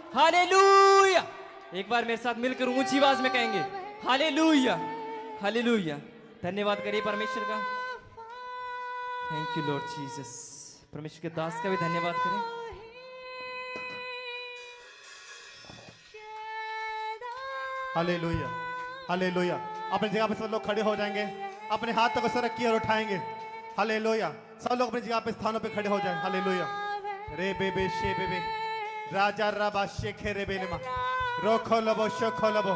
Hallelujah. एक बार मेरे साथ मिलकर ऊंची आवाज में कहेंगे हालेलुया, हालेलुया। धन्यवाद करिए परमेश्वर का। Thank you lord Jesus. परमेश्वर के दास का भी धन्यवाद करें। Hallelujah, hallelujah. अपनी जगह पे सब लोग खड़े हो जाएंगे, अपने हाथों को सर की ओर उठाएंगे। हालेलुया। सब लोग अपनी जगह पे स्थानों पे खड़े हो जाएं। हालेलुया। रे बेबे शे बेबे राजा रबा शेखे रे बेलेमा रोखो लबो शोखो लबो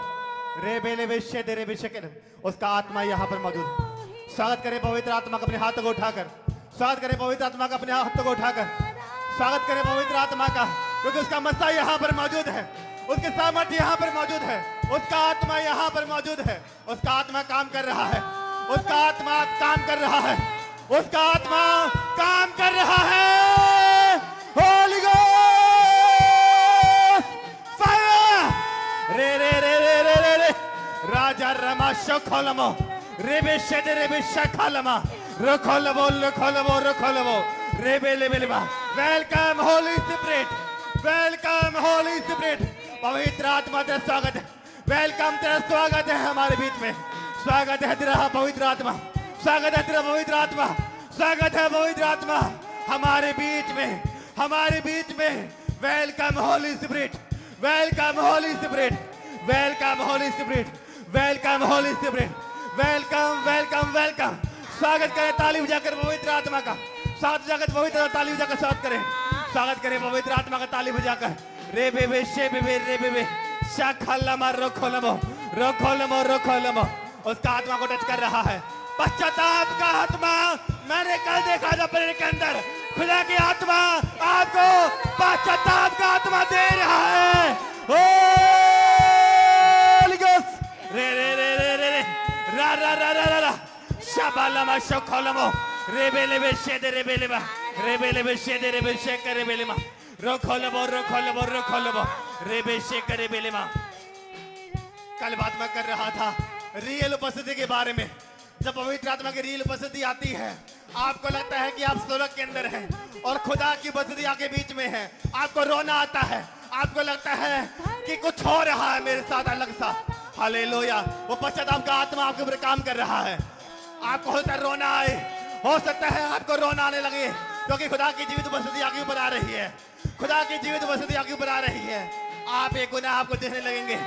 रे बेले बेशे दे रे बेशे। उसका आत्मा यहाँ पर मौजूद है। स्वागत करें पवित्र आत्मा को अपने हाथों को उठाकर। स्वागत करें पवित्र आत्मा का अपने हाथों को उठाकर। स्वागत करें पवित्र आत्मा का, क्योंकि उसका मस्सा यहाँ पर मौजूद है, उसके सामर्थ्य यहाँ पर मौजूद है, उसका आत्मा यहाँ पर मौजूद है। उसका आत्मा काम कर रहा है, उसका आत्मा काम कर रहा है, उसका आत्मा काम कर रहा है। Holy ghost fire. रे रे रे रे रे रे रे राजा रमा शोखोलमो रेबे शेदे रेबे शखालमा रखोलमो रखोलमो रखोलमो रेबे लेबेलमा। Welcome holy spirit, welcome holy spirit. पवित्र आत्मा तेरा स्वागत है, वेलकम तेरा स्वागत है हमारे बीच में। स्वागत है तेरा पवित्र आत्मा, स्वागत है तेरा पवित्र आत्मा, स्वागत है पवित्र आत्मा हमारे बीच में, हमारे बीच में। Welcome holy spirit, welcome holy spirit, welcome holy spirit, welcome holy spirit, welcome welcome welcome. स्वागत करें ताली बजाकर पवित्र आत्मा का, साथ जाकर पवित्र ताली बजाकर स्वागत करें, स्वागत करें पवित्र आत्मा का ताली बजाकर। रे बेबे शे बेबे रे बेबे शाखलमा रोखोलमो रोखोलमो रोखोलमो। उसका आत्मा को टच कर रहा है। पश्चाताप का आत्मा मैंने कल देखा था प्रेरणा के अंदर। खुदा की आत्मा आपको पश्चाताप का आत्मा दे रहा है। Holy ghost. रे रे रे रे रे रे रा रा रा रा रा शाबालमा शोखोलमो रेबेलेबे शेदे रेबेलेबा रेबेलेबे शेदे रेबे शेकर रेबेलेमा रोखोलमो रोखोलमो रोखोलमो रेबे शेकर रेबेलेमा। कल बात मैं कर रहा था रियल उपस्थिति के बारे में। जब पवित्र आत्मा की रियल उपस्थिति आती है, आपको लगता है कि आप स्वर्ग के अंदर हैं और खुदा की उपस्थिति आपके बीच में है। आपको रोना आता है, आपको लगता है कि कुछ हो रहा है मेरे साथ अलग सा। हालेलुया। वो पश्चाताप का आत्मा आपके ऊपर काम कर रहा है। आपको होता है रोना आए, हो सकता है आपको रोना आने लगे, क्योंकि खुदा की जीवित उपस्थिति आपके ऊपर आ रही है। खुदा की जीवित उपस्थिति आपके ऊपर आ रही है। आप एक गुनाह आपको दिखने लगेंगे,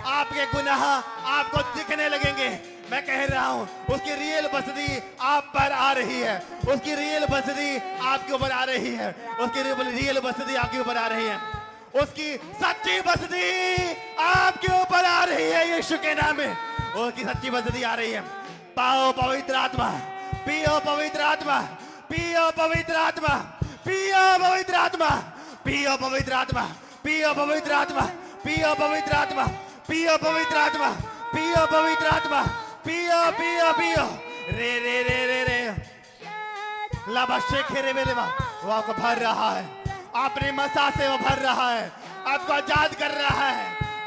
आपके गुनाह आपको दिखने लगेंगे। मैं कह रहा हूं उसकी रियल उपस्थिति आप पर आ रही है, उसकी रियल उपस्थिति आपके ऊपर आ रही है, उसकी रियल उपस्थिति आपके ऊपर आ रही है, उसकी सच्ची उपस्थिति आपके ऊपर आ रही है। यीशु के नाम में उसकी सच्ची उपस्थिति आ रही है। पाओ पवित्र आत्मा, पियो पवित्र आत्मा, पियो पवित्र आत्मा, पियो पवित्र आत्मा, पियो पवित्र आत्मा, पियो पवित्र आत्मा, पियो पवित्र आत्मा, पियो पवित्र आत्मा, पियो पवित्र आत्मा, पियो पियो पियो। रे रे रे रे रे लाबा शेखे रे मेरे माँ। वो आपको भर रहा है, अपने मसा से वो भर रहा है, आपको आजाद कर रहा है,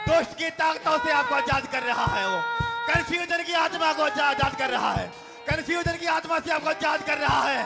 दुष्ट की ताकतों से आपको आजाद कर रहा है। वो कंफ्यूजन की आत्मा को आजाद कर रहा है, कंफ्यूजन की आत्मा से आपको आजाद कर रहा है।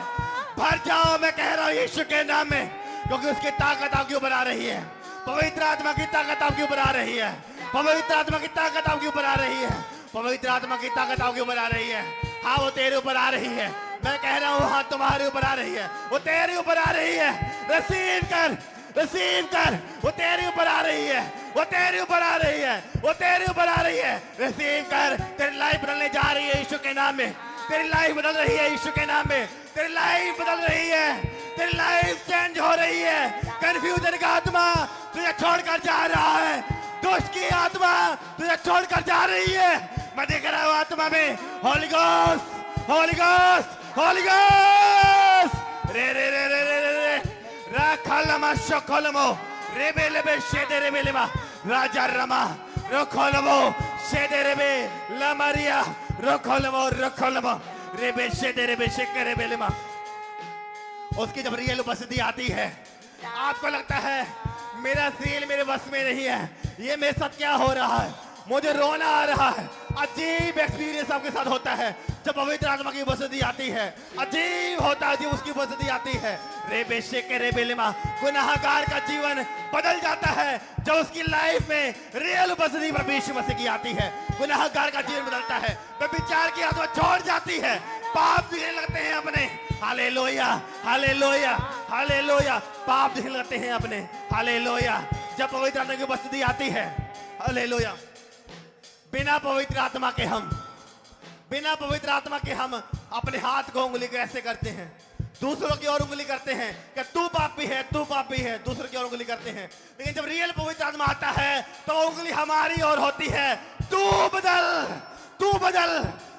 भर जाओ, मैं कह रहा हूँ यीशु के नाम में, क्योंकि उसकी ताकत आपके ऊपर आ रही है। पवित्र आत्मा की ताकत आपके ऊपर आ रही है, पवित्र आत्मा की ताकत आपके ऊपर आ रही है, पवित्र आत्मा की ताकत आपके ऊपर आ रही है। हाँ, वो तेरे ऊपर आ रही है। मैं कह रहा हूँ हाँ, तुम्हारे ऊपर आ रही है, वो तेरे ऊपर आ रही है। रिसीव कर, रिसीव कर। वो तेरे ऊपर आ रही है, वो तेरे ऊपर आ रही है, वो तेरे ऊपर आ रही है। रिसीव कर। तेरी लाइफ बदलने जा रही है यीशु के नाम में। तेरी लाइफ बदल रही है यीशु के नाम में। तेरी लाइफ बदल रही है, तेरी लाइफ चेंज हो रही है। कंफ्यूजन का आत्मा तुझे छोड़कर जा रहा है, दुष्ट की आत्मा तुझे छोड़कर जा रही है। मैं देख रहा हूँ आत्मा में Holi ghost, Holi ghost, Holi ghost. रे रे रे रे रे रे रे राखलमा शोखलमो रेबे लेबे शेदे रेबे लेमा राजा रमा रोखलमो शेदे रेबे लमरिया रोखलमो रोखलमो रेबे शेदे रेबे शेकर रेबे लेमा। उसकी जब रियल उपस्थिति आती है, आपको लगता है मेरा सील मेरे बस में नहीं है, ये मेरे साथ क्या हो रहा है, मुझे रोना आ रहा है। अजीब एक्सपीरियंस आपके साथ होता है जब पवित्र आत्मा की उपस्थिति आती है। अजीब होता है जब उसकी उपस्थिति आती है। रे बेशे के रे बेलेमा। गुनाहगार का जीवन बदल जाता है जब उसकी लाइफ में रियल उपस्थिति प्रभु यीशु मसीह की आती है। गुनाहगार का जीवन बदलता है, व्यभिचार की आदत छोड़ जाती है, पाप दिखने लगते हैं अपने। Hallelujah, hallelujah, hallelujah. पाप दिखने लगते हैं अपने। हालेलुया। जब पवित्र आत्मा की उपस्थिति आती है, हालेलुया, बिना पवित्र आत्मा के हम अपने हाथ को उंगली कैसे करते हैं, दूसरों की ओर उंगली करते हैं कि तू पापी है, तू पापी है, दूसरों की ओर उंगली करते हैं। लेकिन जब रियल पवित्र आत्मा आता है तो उंगली हमारी ओर होती है। तू बदल, तू बदल।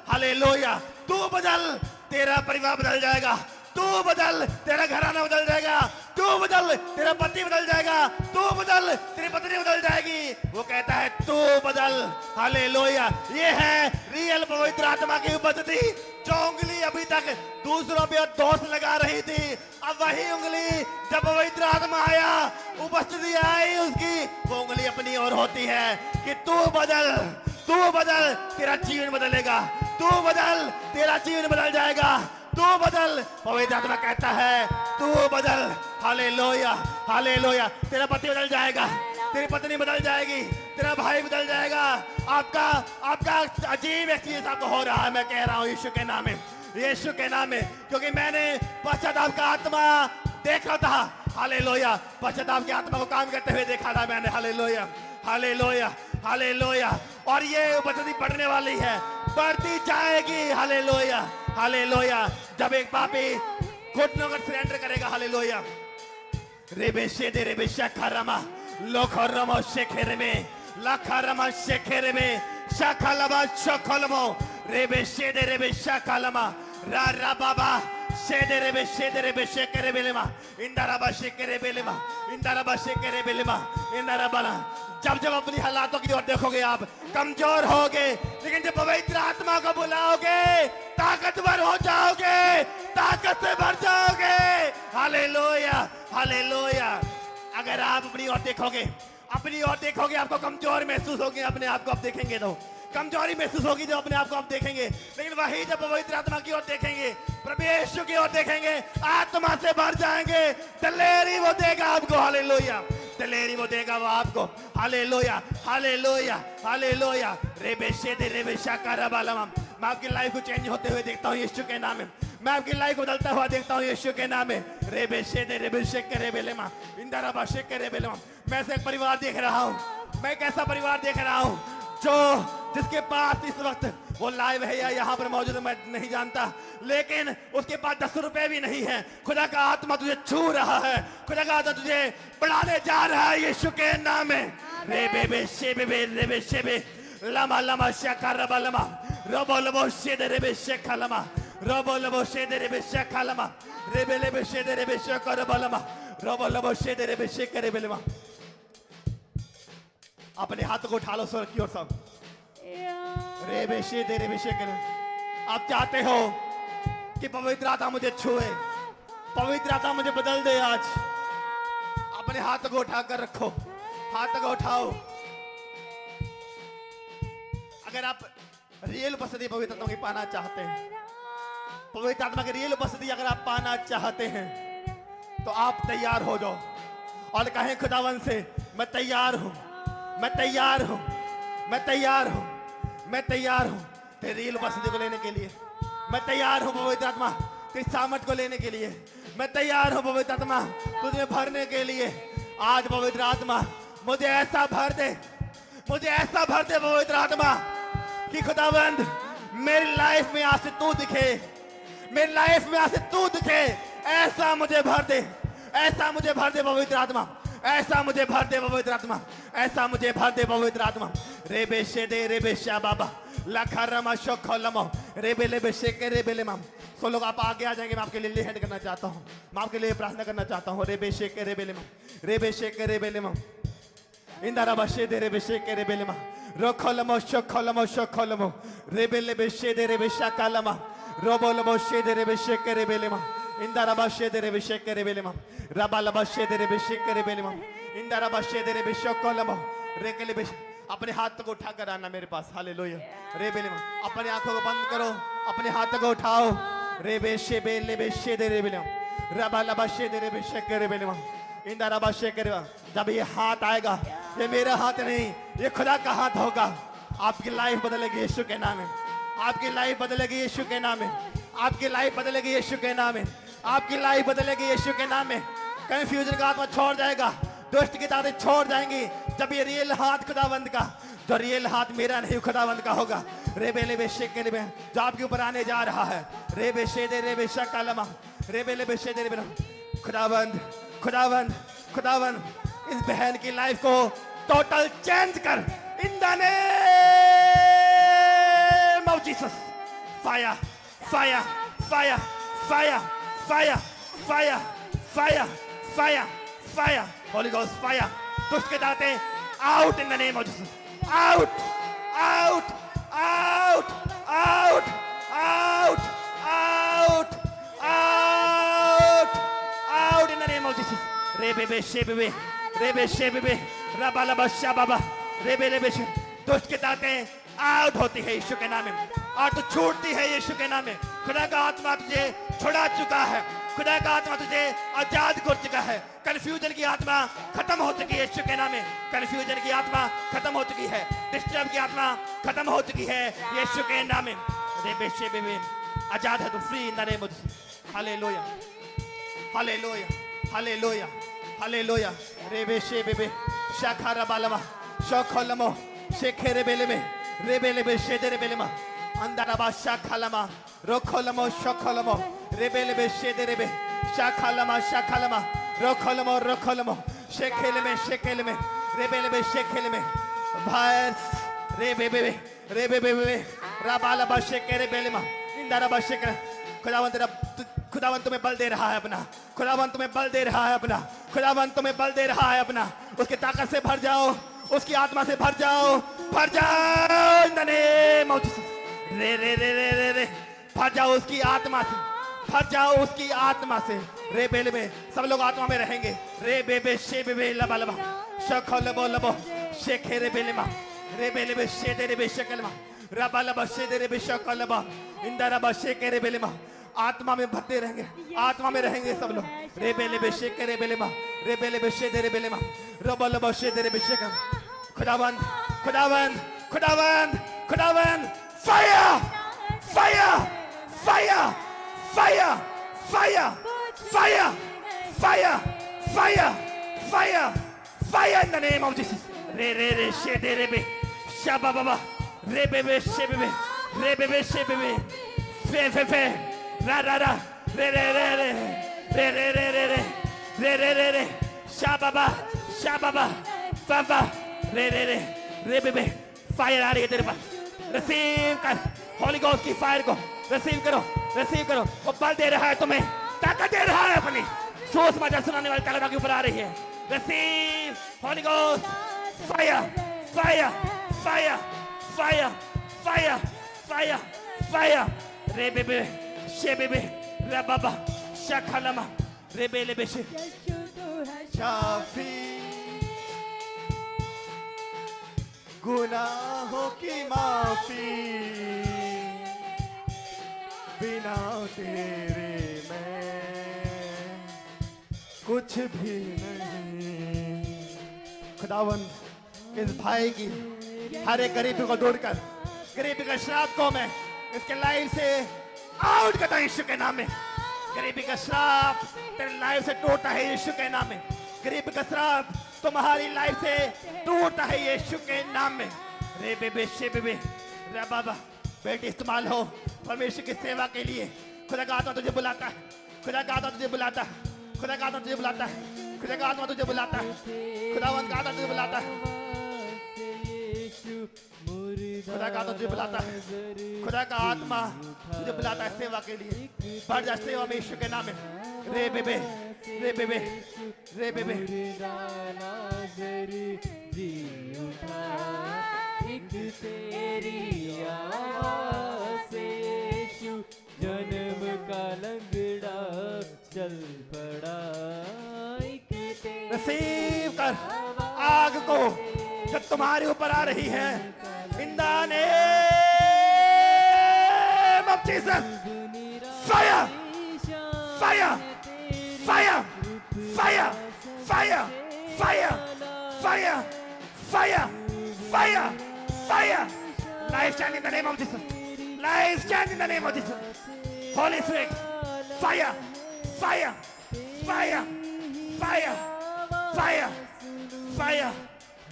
हालेलुया। तू बदल, तेरा परिवार बदल जाएगा। तू बदल, तेरा घराना बदल जाएगा। तू बदल, तेरा पति बदल जाएगा। तू बदल, तेरी पत्नी बदल जाएगी। वो कहता है तू बदल। हालेलुया। ये है रियल पवित्र आत्मा की उपस्थिति। जो उंगली अभी तक दूसरों पे दोष लगा रही थी, अब वही उंगली जब पवित्र आत्मा आया, उपस्थिति आई उसकी, वो उंगली अपनी ओर होती है कि तू बदल, तू बदल, तेरा जीवन बदलेगा। तू बदल, तेरा जीवन बदल जाएगा। तू बदल। पवित्र आत्मा कहता है तू बदल। Hallelujah, hallelujah. तेरा पति बदल जाएगा, तेरी पत्नी बदल जाएगी, तेरा भाई बदल जाएगा। आपका अजीब एक्सपीरियंस आपको हो रहा है। मैं कह रहा हूं यीशु के नाम में, यीशु के नाम में, क्योंकि मैंने पश्चाताप का आत्मा देखा था। हालेलुया। पश्चाताप की आत्मा को काम करते हुए देखा था मैंने। Hallelujah, hallelujah, hallelujah. और ये उपस्थिति बढ़ने वाली है, बढ़ती जाएगी। Hallelujah, hallelujah. जब एक पापी घुटनों का सरेंडर करेगा, हालेलुया, रेबेशे दे रेबेशा खरमा लोखरमो शेखेरे में लाखरमा शेखेरे में शाखलमा शखलमो रेबेशे दे रेबेशा कलमा रा रा बाबा शेदे रेबे शेकेरे बेलेमा इंदाराबा शेकेरे बेलेमा इंदाराबा शेकेरे बेलेमा इंदाराबाला। जब जब अपनी हालातों की ओर देखोगे आप कमजोर होगे, लेकिन जब पवित्र आत्मा को बुलाओगे ताकतवर हो जाओगे, ताकत से भर जाओगे। Hallelujah, hallelujah. अगर आप अपनी ओर देखोगे, अपनी ओर देखोगे, आपको कमजोर महसूस होगी, अपने आप को आप देखेंगे तो कमजोरी महसूस होगी जब अपने आप को आप देखेंगे। लेकिन वही जब पवित्र आत्मा की ओर देखेंगे, प्रभु यीशु की ओर देखेंगे, आत्मा से भर जाएंगे, दिलेरी वो देगा आपको। हालेलुया, दिलेरी वो देगा वो आपको। Hallelujah, hallelujah, hallelujah. रेबेशे दे रेबेशा कराबालमा। मैं आपकी लाइफ को चेंज होते हुए देखता हूँ यीशु के नाम में। मैं आपकी लाइफ को बदलता हुआ देखता हूँ यीशु के नाम में। रेबेशे दे रेबेशे करेबेलेमा इंदाराबाशे करेबेलेमा। मैं से एक परिवार देख रहा हूँ। मैं एक ऐसा परिवार देख रहा हूँ जो जिसके पास इस वक्त वो लाइव है या यहाँ पर मौजूद है मैं नहीं जानता, लेकिन उसके पास 10 रुपए भी नहीं है। खुदा का आत्मा तुझे छू रहा है, खुदा का आत्मा तुझे बढ़ाने जा रहा है यीशु के नाम में। रेबे शेबे रेबे शेबे लमा लमा शकारबा लमा रोबो लबो शेदे रेबे शेखलमा रोबो लबो शेदे रेबे शेखलमा रेबे लेबे शेदे रेबे शेकरबा लमा रोबो लबो शेदे रेबे शेकरबा लमा। अपने हाथों को उठा लो स्वर्ग की ओर सब। रेबेशे दे रेबेशे करे। आप चाहते हो कि पवित्र आत्मा मुझे छुए, पवित्र आत्मा मुझे बदल दे आज। अपने हाथों को उठाकर रखो, हाथों को उठाओ। अगर आप रियल उपस्थिति पवित्र आत्मा की पाना चाहते हैं, पवित्र आत्मा की रियल उपस्थिति अगर आप पाना चाहते हैं, तो आप तैयार हो जाओ और कहें खुदावन से मैं तैयार हूं, मैं तैयार हूं, मैं तैयार हूं, मैं तैयार हूं तेरी रियल उपस्थिति को लेने के लिए। मैं तैयार हूं पवित्र आत्मा तेरी सामर्थ को लेने के लिए। मैं तैयार हूं पवित्र आत्मा तुझे भरने के लिए। आज पवित्र आत्मा मुझे ऐसा भर दे, मुझे ऐसा भर दे पवित्र आत्मा कि खुदावंद मेरी लाइफ में आज से तू दिखे, मेरी लाइफ में आज से तू दिखे। ऐसा मुझे भर दे, ऐसा मुझे भर दे पवित्र आत्मा, ऐसा मुझे भर दे पवित्र आत्मा, ऐसा मुझे भर दे पवित्र आत्मा। रेबेशे दे रेबेशा बाबा लखरमा शोखलमो रेबेलेबेशे के रेबेलेमा। सो लोग आप आगे आ जाएंगे, मैं आपके लिए हेड करना चाहता हूं, मैं आपके लिए प्रार्थना करना चाहता हूं। रेबेशे के रेबेलेमा रेबेशे के रेबेलेमा इंदाराबाशे दे रेबेशे के रेबेलेमा रोखलमो शोखलमो शोखलमो रेबेलेबेशे दे रेबेशा कालमा रोबोलबोशे दे रेबेशे के रेबेलेमा इंदाराबाशे दे रेबेशे के रेबेलेमा रबालबाशे दे रेबेशे के रेबेलेमा इंदाराबाशे दे रेबेशो कोलमो रेकेलेबेश। अपने हाथ को उठाकर आना मेरे पास। हालेलुया। रेबेलेमा अपनी आंखों को बंद करो, अपने हाथ को उठाओ। रेबेशे बेलेबेशे दे रेबेलेमा रबा लबा शेदरे बेशकरे बेलमा इंदा रबा शेकरे। जब ये हाथ आएगा, ये मेरा हाथ नहीं, ये खुदा का हाथ होगा। आपकी लाइफ बदलेगी यीशु के नाम में। आपकी लाइफ बदलेगी यीशु के नाम में। आपकी लाइफ बदलेगी यीशु के नाम में। आपकी लाइफ बदलेगी यीशु के नाम में। कंफ्यूजन का आत्मा छोड़ जाएगा, दुष्ट की ताकतें छोड़ जाएंगी जब ये रियल हाथ खुदावंद का, जो रियल हाथ मेरा नहीं खुदावंद का होगा। रेबेले बेशे के में जो आपके ऊपर आने जा रहा है। रेबे शेदे रेबे शकालमा रेबेले बेशे दे रेबे। खुदावंद खुदावंद खुदावंद इस बहन की लाइफ को टोटल चेंज कर in the name of Jesus. Fire fire fire fire fire fire fire fire fire holy ghost fire. दुष्ट के दाते out in the name of Jesus. Out out out out out out out out in the name of Jesus. रेबे शेबे रेबे शेबे रबाला बशा बाबा रेबे रेबे। दुष्ट के दाते आउट होती है यीशु के नाम में, और तो छूटती है यीशु के नाम में। खुदा का आत्मा तुझे छुड़ा चुका है। खुदा का आत्मा तुझे आजाद कर चुका है। कंफ्यूजन की आत्मा खत्म हो चुकी है यीशु के नाम में। कंफ्यूजन की आत्मा खत्म हो चुकी है। डिस्टर्ब की आत्मा खत्म हो चुकी है यीशु के नाम में। रेबे शेबे आजाद है तू, free in the name of Jesus. Hallelujah hallelujah hallelujah hallelujah. रेबे शेबे शाखा बालमा शोखलमो शेखेरे बेले में रेबेले बे शेदरे बेले मा अंदरबा शाखालमा रोखलमो शोखलमो रेबेले बे शेदरे बे शाखालमा शाखालमा रोखलमो रोखलमो शेखेले में रेबेले बे शेखेले में भास रेबे बे राबाला बा शेकेरे बेले मा इंदरबा शेकर। खुदावन तुम्हें बल दे रहा है अपना। खुदावन तुम्हें बल दे रहा है अपना। खुदावन तुम्हें बल दे रहा है अपना। उसकी ताकत से भर जाओ, उसकी आत्मा से भर जाओ, भर जाओ इन द नेम ऑफ जीसस। रे रे रे रे रे रे भर जाओ उसकी आत्मा से, भर जाओ उसकी आत्मा से। रे बेले में सब लोग आत्मा में रहेंगे। रे बेबे शे बेबे लबा लबा शखो लबो लबो शेखे रे बेले मा रे बेले बे शे दे रे बे शकल मा रबा लबा शे दे रे बे शखो लबा इंदा रबा शेखे रे बेले मा। आत्मा में भरते रहेंगे, आत्मा में रहेंगे सब लोग। रे बेले बे शेखे रे बेले मा रे बेले बे शे दे रे बेले मा रबा लबा शे दे रे बे शकल। खुदावंद खुदावंद खुदावंद खुदावंद fire fire fire fire fire fire fire fire fire fire in the name of Jesus. रे रे रे शे दे रे बे शाबा बाबा रे बे बे शे बे रे बे बे शे बे फे फे फे रा रा रा रे रे रे रे रे रे रे रे रे रे रे रे रे शाबाबा शाबाबा फाफा रे रे रे रे बे फायर आ रही है तेरे पास। रिसीव कर होली गोस्ट की फायर को, रिसीव करो रिसीव करो। वो बल दे रहा है तुम्हें, ताकत दे रहा है अपनी। सोच मजा सुनाने वाली ताकत के ऊपर आ रही है। Receive Holi ghost fire fire fire fire fire fire fire रे बेबे शे बेबे रे बाबा शखलमा रे बेले बेशे शाफी गुनाहों की माफी बिना तेरे मैं कुछ भी नहीं। खुदावंद इस भाई की हर एक गरीबी को दूर कर, गरीबी का श्राप को मैं इसके लाइफ से आउट करता हूं यीशु के नाम में। गरीबी का श्राप तेरे लाइफ से टूटा है यीशु के नाम में। गरीबी का श्राप तुम्हारी लाइफ से टूटा है यीशु के नाम में। रे बेबे शे बेबे रे बाबा बेटी इस्तेमाल हो परमेश्वर की सेवा के लिए। खुदा का आत्मा तुझे बुलाता है, खुदा का आत्मा तुझे बुलाता है, खुदा का आत्मा तुझे बुलाता है, खुदा का आत्मा तुझे बुलाता है, खुदावंद का आत्मा तुझे बुलाता है, खुदा का आत्मा तुझे बुलाता है, खुदा का आत्मा तुझे बुलाता है सेवा के लिए। बढ़ जा सेवा में यीशु के नाम में। रे बेबे रे बेबे रे बेबे एक तेरी आवाज़ से यीशु जन्म का लंगड़ा चल पड़ा। एक रिसीव कर आग को जब तुम्हारे ऊपर आ रही है। इन the name of Jesus fire fire fire, fire, fire, fire, fire, fire, fire, fire. Life stand in the name of Jesus. Life stand in the name of Jesus. Holy Spirit, fire, fire, fire, fire, fire, fire.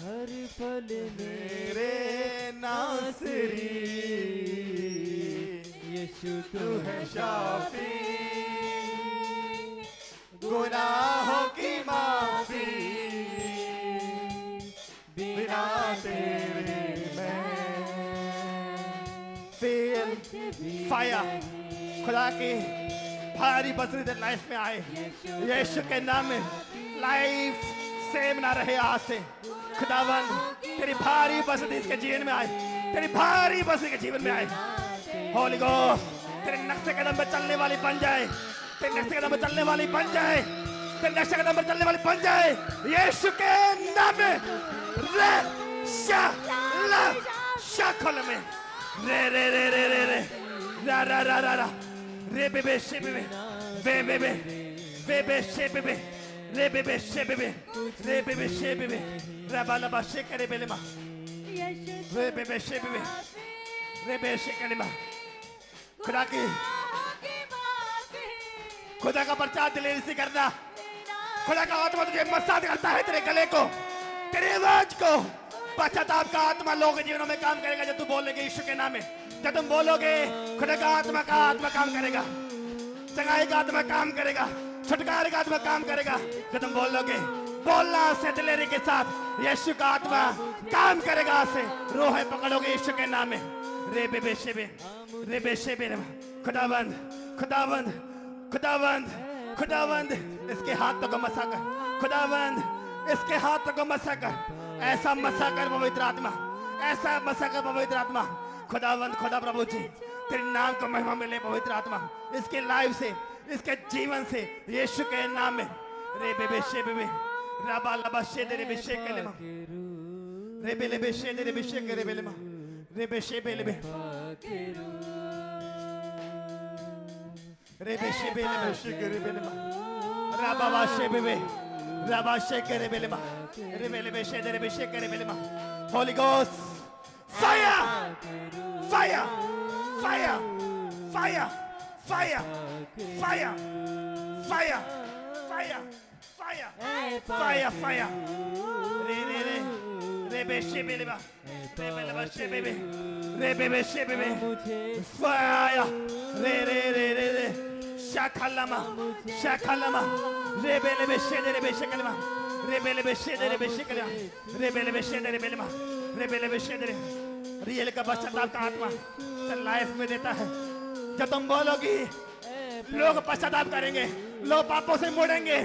हर पल मेरे नासरी यीशु तू है शाफी, गुनाहों की माफी बिना तेरे मैं फेल फायर खुदा की भारी बसरीत लाइफ में आए यीशु के नाम में लाइफ सेम ना रहे आज से खुदावन तेरी भारी बसरीत इसके जीवन में आए तेरी भारी बसरीत के जीवन में आए होली गोस्ट तेरे नक्शे कदम पर चलने वाली बन जाए तेरे नक्शे कदम पर चलने वाली बन जाए तेरे नक्शे कदम पर चलने वाली बन जाए यीशु के नाम में रे शा ला शाखल में रे रे रे रे रे रे रा रा रा रा रा रे बेबे शे बेबे बे बेबे बेबे शे बेबे रे बेबे शे बेबे रे बेबे शे बेबे रा बाला बा शे करे बेले मा रे बेबे शे बेबे रे बेबे शे करे मा खुदा की खुदा का प्रचार दिलेरी से करना खुदा का आत्मा तुझे मसाज करता है तेरे गले को तेरे आवाज को पश्चाताप का आत्मा लोगों के जीवनों में काम करेगा जब तू बोलोगे यीशु के नाम में जब तुम बोलोगे खुदा का आत्मा काम करेगा चंगाई का आत्मा काम करेगा छुटकारे का आत्मा काम करेगा जब तुम बोलोगे बोलना से दिलेरी के साथ यीशु का आत्मा काम करेगा से रोह पकड़ोगे यीशु के नाम में रे बेबे शेबे खुदाबंद खुदाबंद खुदाबंद खुदाबंद इसके हाथों को मसा कर खुदाबंद इसके हाथों को मसा कर ऐसा मसा कर पवित्र आत्मा ऐसा मसा कर पवित्र आत्मा खुदाबंद खुदा प्रभु जी तेरे नाम को महिमा मिले पवित्र आत्मा इसके लाइफ से इसके जीवन से यीशु के नाम में रे बेबे शेबे रबा लबा शेदे रे बेशे कलेमा रे बेले बेशे दे रे बेशे करे बेलेमा रे बेशे बेले बे रे बेशे बेले बेशे करे बेलेमा रबा वाशे बेबे रबा शे करे बेलेमा रे बेले बेशे दे रे बेशे करे बेलेमा holy ghost fire fire fire fire fire fire fire fire fire fire fire रे रे रे रे बेशे बेलेमा रे बेले बेशे बेबे रे बेबे शे बेबे फायर रे रे रे रे रे शाखलमा शाखलमा रे बेले बेशे दे रे बेशे कलमा रे बेले बेशे दे रे बेशे कलमा रे बेले बेशे दे रे बेलेमा रे बेले बेशे दे रे रियल का पश्चाताप का आत्मा तेरे लाइफ में देता है जब तुम बोलोगी लोग पश्चाताप करेंगे लोग पापों से मुड़ेंगे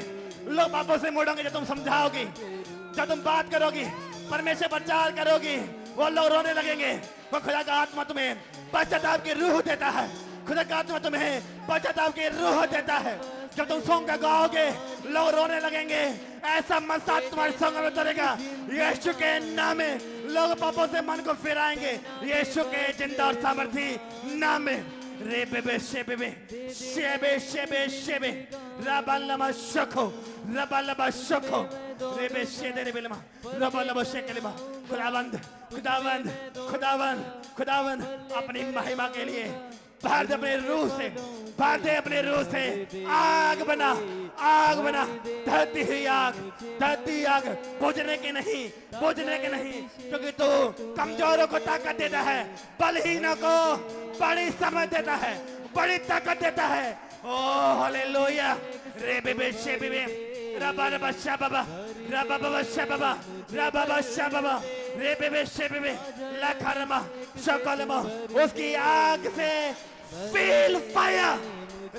लोग पापों से मुड़ेंगे जब तुम समझाओगी जब तुम बात करोगी परमेश्वर प्रचार करोगी वो लोग रोने लगेंगे वो खुदा का आत्मा तुम्हें पश्चाताप की रूह देता है खुदा का आत्मा तुम्हें पश्चाताप की रूह देता है जब तुम सॉन्ग गाओगे लोग रोने लगेंगे ऐसा मनसा तुम्हारे सॉन्ग में उतरेगा यीशु के नाम में लोग पापों से मन को फिराएंगे यीशु के जिंदा और सामर्थी नाम में रे बेबे शेबे शेबे शेबे शेबे रबालमा शखो रबालमा शखो रे बे शेदे रे बेलमा रबालमा शेकेलमा खुदावंद खुदावंद खुदावंद खुदावंद अपनी महिमा के लिए भर दे अपने रूह से भर दे अपने रूह से आग बना धरती हुई आग बुझने की नहीं क्योंकि तू कमजोरों को ताकत देता है बलहीनों को बड़ी समझ देता है बड़ी ताकत देता है ओ हालेलुया रे बेबे शे बेबे रबा रबा शा बाबा रबा बाबा शा बाबा रबा बाबा शा बाबा रे बेबे शे बेबे लखरमा शकलमा उसकी आग से फील फायर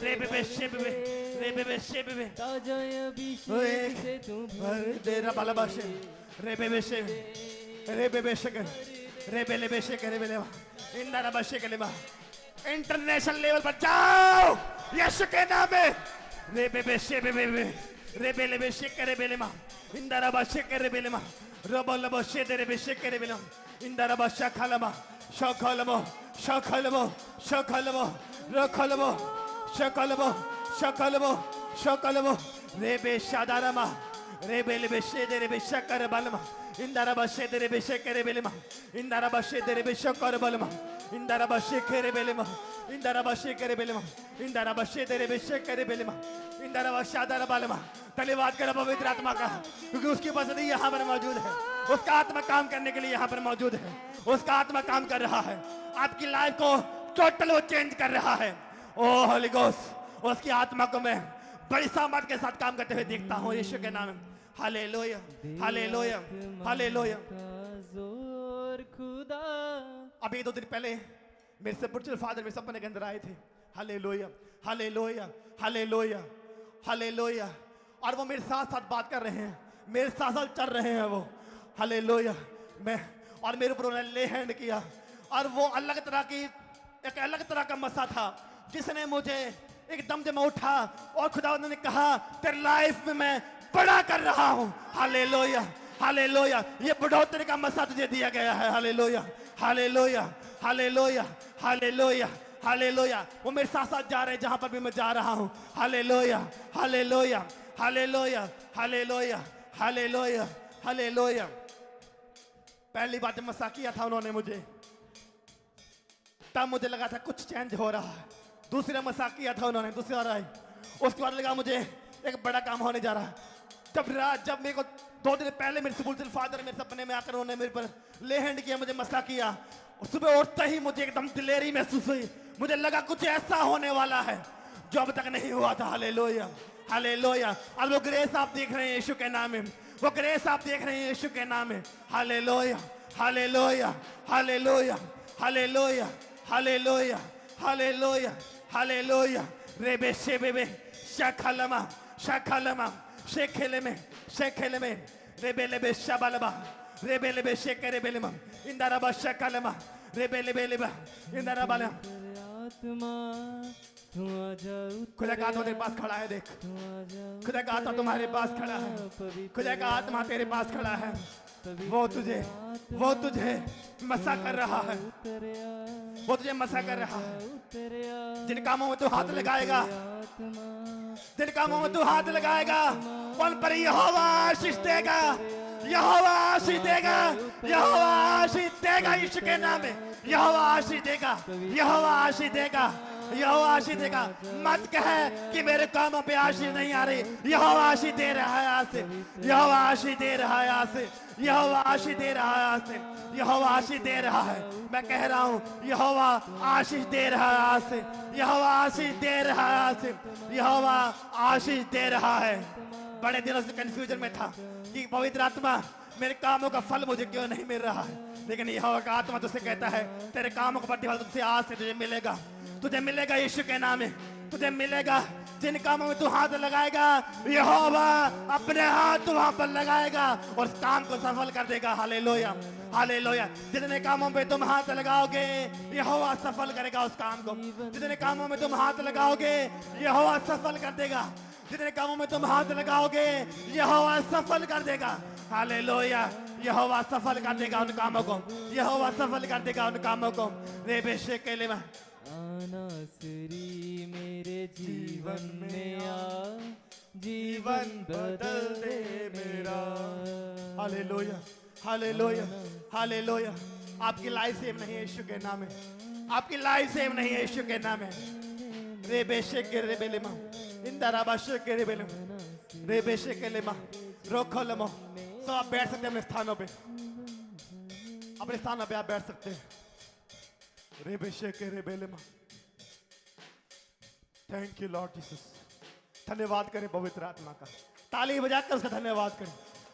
रे बेबे शे बेबे ताजा अभिषेक से तू भर दे रबा लबा शे रे बेबे शे कर रे बेले शे करे बेले इंदा रबा शे कलेमा इंटरनेशनल लेवल पर जाओ यीशु के नाम में रे बेबे शे रे बेले शे करे बेले मा इंदा रबा शे करे बेले मा रबा लबा शे दे रे शे करे बेले इंदा रबा शखलमा शखलमो शखलमो शखलमो रखलमो शखलमो शखलमो शखलमो रेबे शादारमा रेबे लेबे शेदे रेबे शकर बलमा इंदारा बशे दे रेबे शकर बेलमा इंदारा बशे दे रेबे शकर बलमा इंदारा बशे करे बेलमा इंदारा बशे करे बेलमा इंदारा बशे दे रेबे शकर बेलमा इंदारा बशादारा बलमा। धन्यवाद करें पवित्र आत्मा का, क्योंकि उसकी उपस्थिति यहाँ पर मौजूद है। उसका आत्मा काम करने के लिए यहाँ पर मौजूद है। उसका आत्मा काम कर रहा है, आपकी लाइफ को टोटल वो चेंज कर रहा है। ओ होली गोस्ट, उसकी आत्मा को मैं बड़ी सामर्थ के साथ काम करते हुए देखता हूँ यीशु के नाम में। Hallelujah hallelujah hallelujah. अभी 2 दिन पहले मेरे स्पिरिचुअल फादर मेरे सपने के अंदर आए थे। Hallelujah hallelujah hallelujah hallelujah. और वो मेरे साथ साथ बात कर रहे हैं, मेरे साथ साथ चल रहे हैं वो। हालेलुया। मैं और मेरे ऊपर उन्होंने ले हैंड किया, और वो अलग तरह की एक अलग तरह का मसा था जिसने मुझे एकदम से मैं उठा और खुदा ने कहा तेरे लाइफ में मैं बड़ा कर रहा हूं। Hallelujah hallelujah. ये बढ़ोतरी का मसा तुझे दिया गया है। Hallelujah hallelujah hallelujah hallelujah hallelujah. वो मेरे साथ साथ जा रहे हैं जहां पर भी मैं जा रहा हूं। Hallelujah hallelujah hallelujah hallelujah hallelujah hallelujah. पहली बार जब मसा किया था उन्होंने मुझे, तब मुझे लगा था कुछ चेंज हो रहा है। दूसरा मसा किया था उन्होंने, दूसरी बार आई, उसके बाद लगा मुझे एक बड़ा काम होने जा रहा है। जब मेरे को 2 दिन पहले मेरे स्पिरिचुअल फादर मेरे सपने में आकर उन्होंने मेरे पर ले हैंड किया, मुझे मसा किया, सुबह उठते ही मुझे एकदम दिलेरी महसूस हुई। मुझे लगा कुछ ऐसा होने वाला है जो अब तक नहीं हुआ था। Hallelujah hallelujah. और वो ग्रेस आप देख रहे हैं यीशु के नाम में, वो ग्रेस आप देख रहे हैं यीशु के नाम में। Hallelujah hallelujah hallelujah hallelujah hallelujah hallelujah hallelujah. रेबे शेबे शखलमा शखलमा शेखेलेमे शेखेलेमे रेबे लेबे शबलबा रेबे लेबे शेकरे बेलेमा इंदारबा शखलमा रेबे लेबे लेबा इंदारबा। खुदा का आत्मा तेरे पास खड़ा है। देख, खुदा का आत्मा तुम्हारे पास खड़ा है। खुदा का आत्मा तेरे पास खड़ा है। वो तुझे मसा कर रहा है, वो तुझे मसा कर रहा है। जिन कामों में तू हाथ लगाएगा, जिन कामों में तू हाथ लगाएगा, उन पर यहोवा आशीष देगा, यहोवा आशीष देगा, यहोवा आशीष देगा। यीशु के नाम में यहोवा आशीष देगा, यहोवा आशीष देगा, यहोवा आशीष देगा। मत कहे कि मेरे कामों पे आशीष नहीं आ रही, यहोवा आशीष दे रहा है आज से, यहोवा आशीष दे रहा है आज से, यहोवा आशीष दे रहा है आज से, यहोवा आशीष दे रहा है। मैं कह रहा हूँ यहोवा आशीष दे रहा है आज से, यहोवा आशीष दे रहा है आज से, यहोवा आशीष दे रहा है। बड़े दिनों से कंफ्यूजन में था कि पवित्र आत्मा मेरे कामों का फल मुझे क्यों नहीं मिल रहा है, लेकिन यहोवा का आत्मा तुझसे कहता है तेरे कामों का प्रतिफल तुझसे आज से तुझे मिलेगा, तुझे मिलेगा यीशु के नाम में, तुझे मिलेगा। जिन कामों में तू हाथ लगाएगा, यहोवा अपने हाथ वहां पर लगाएगा और उस काम को सफल कर देगा। Hallelujah hallelujah. जितने कामों पे तुम हाथ लगाओगे, यहोवा सफल करेगा उस काम को। जितने कामों में तुम हाथ लगाओगे, यहोवा सफल कर देगा। जितने कामों में तुम हाथ लगाओगे, यहोवा सफल कर देगा। हालेलुया। यहोवा सफल कर देगा उन कामों को, यहोवा सफल कर देगा उन कामों को। रेबे शेकेले में आनासरी मेरे जीवन में आ, जीवन बदल दे मेरा। Hallelujah hallelujah hallelujah. आपकी लाइफ सेम नहीं है यीशु के नाम में, आपकी लाइफ सेम नहीं है यीशु के नाम में। रेबे शेके रेबेलेमा इंदराबा शेके रेबेलेमा रेबे शेकेलेमा रोखोलेमा। सब आप बैठ सकते हैं अपने स्थानों पे, अपने स्थानों पे आप बैठ सकते हैं। रेबे शेके रेबेलेमा। Thank you lord Jesus. धन्यवाद करें पवित्र आत्मा का, ताली बजाकर उसका धन्यवाद करें,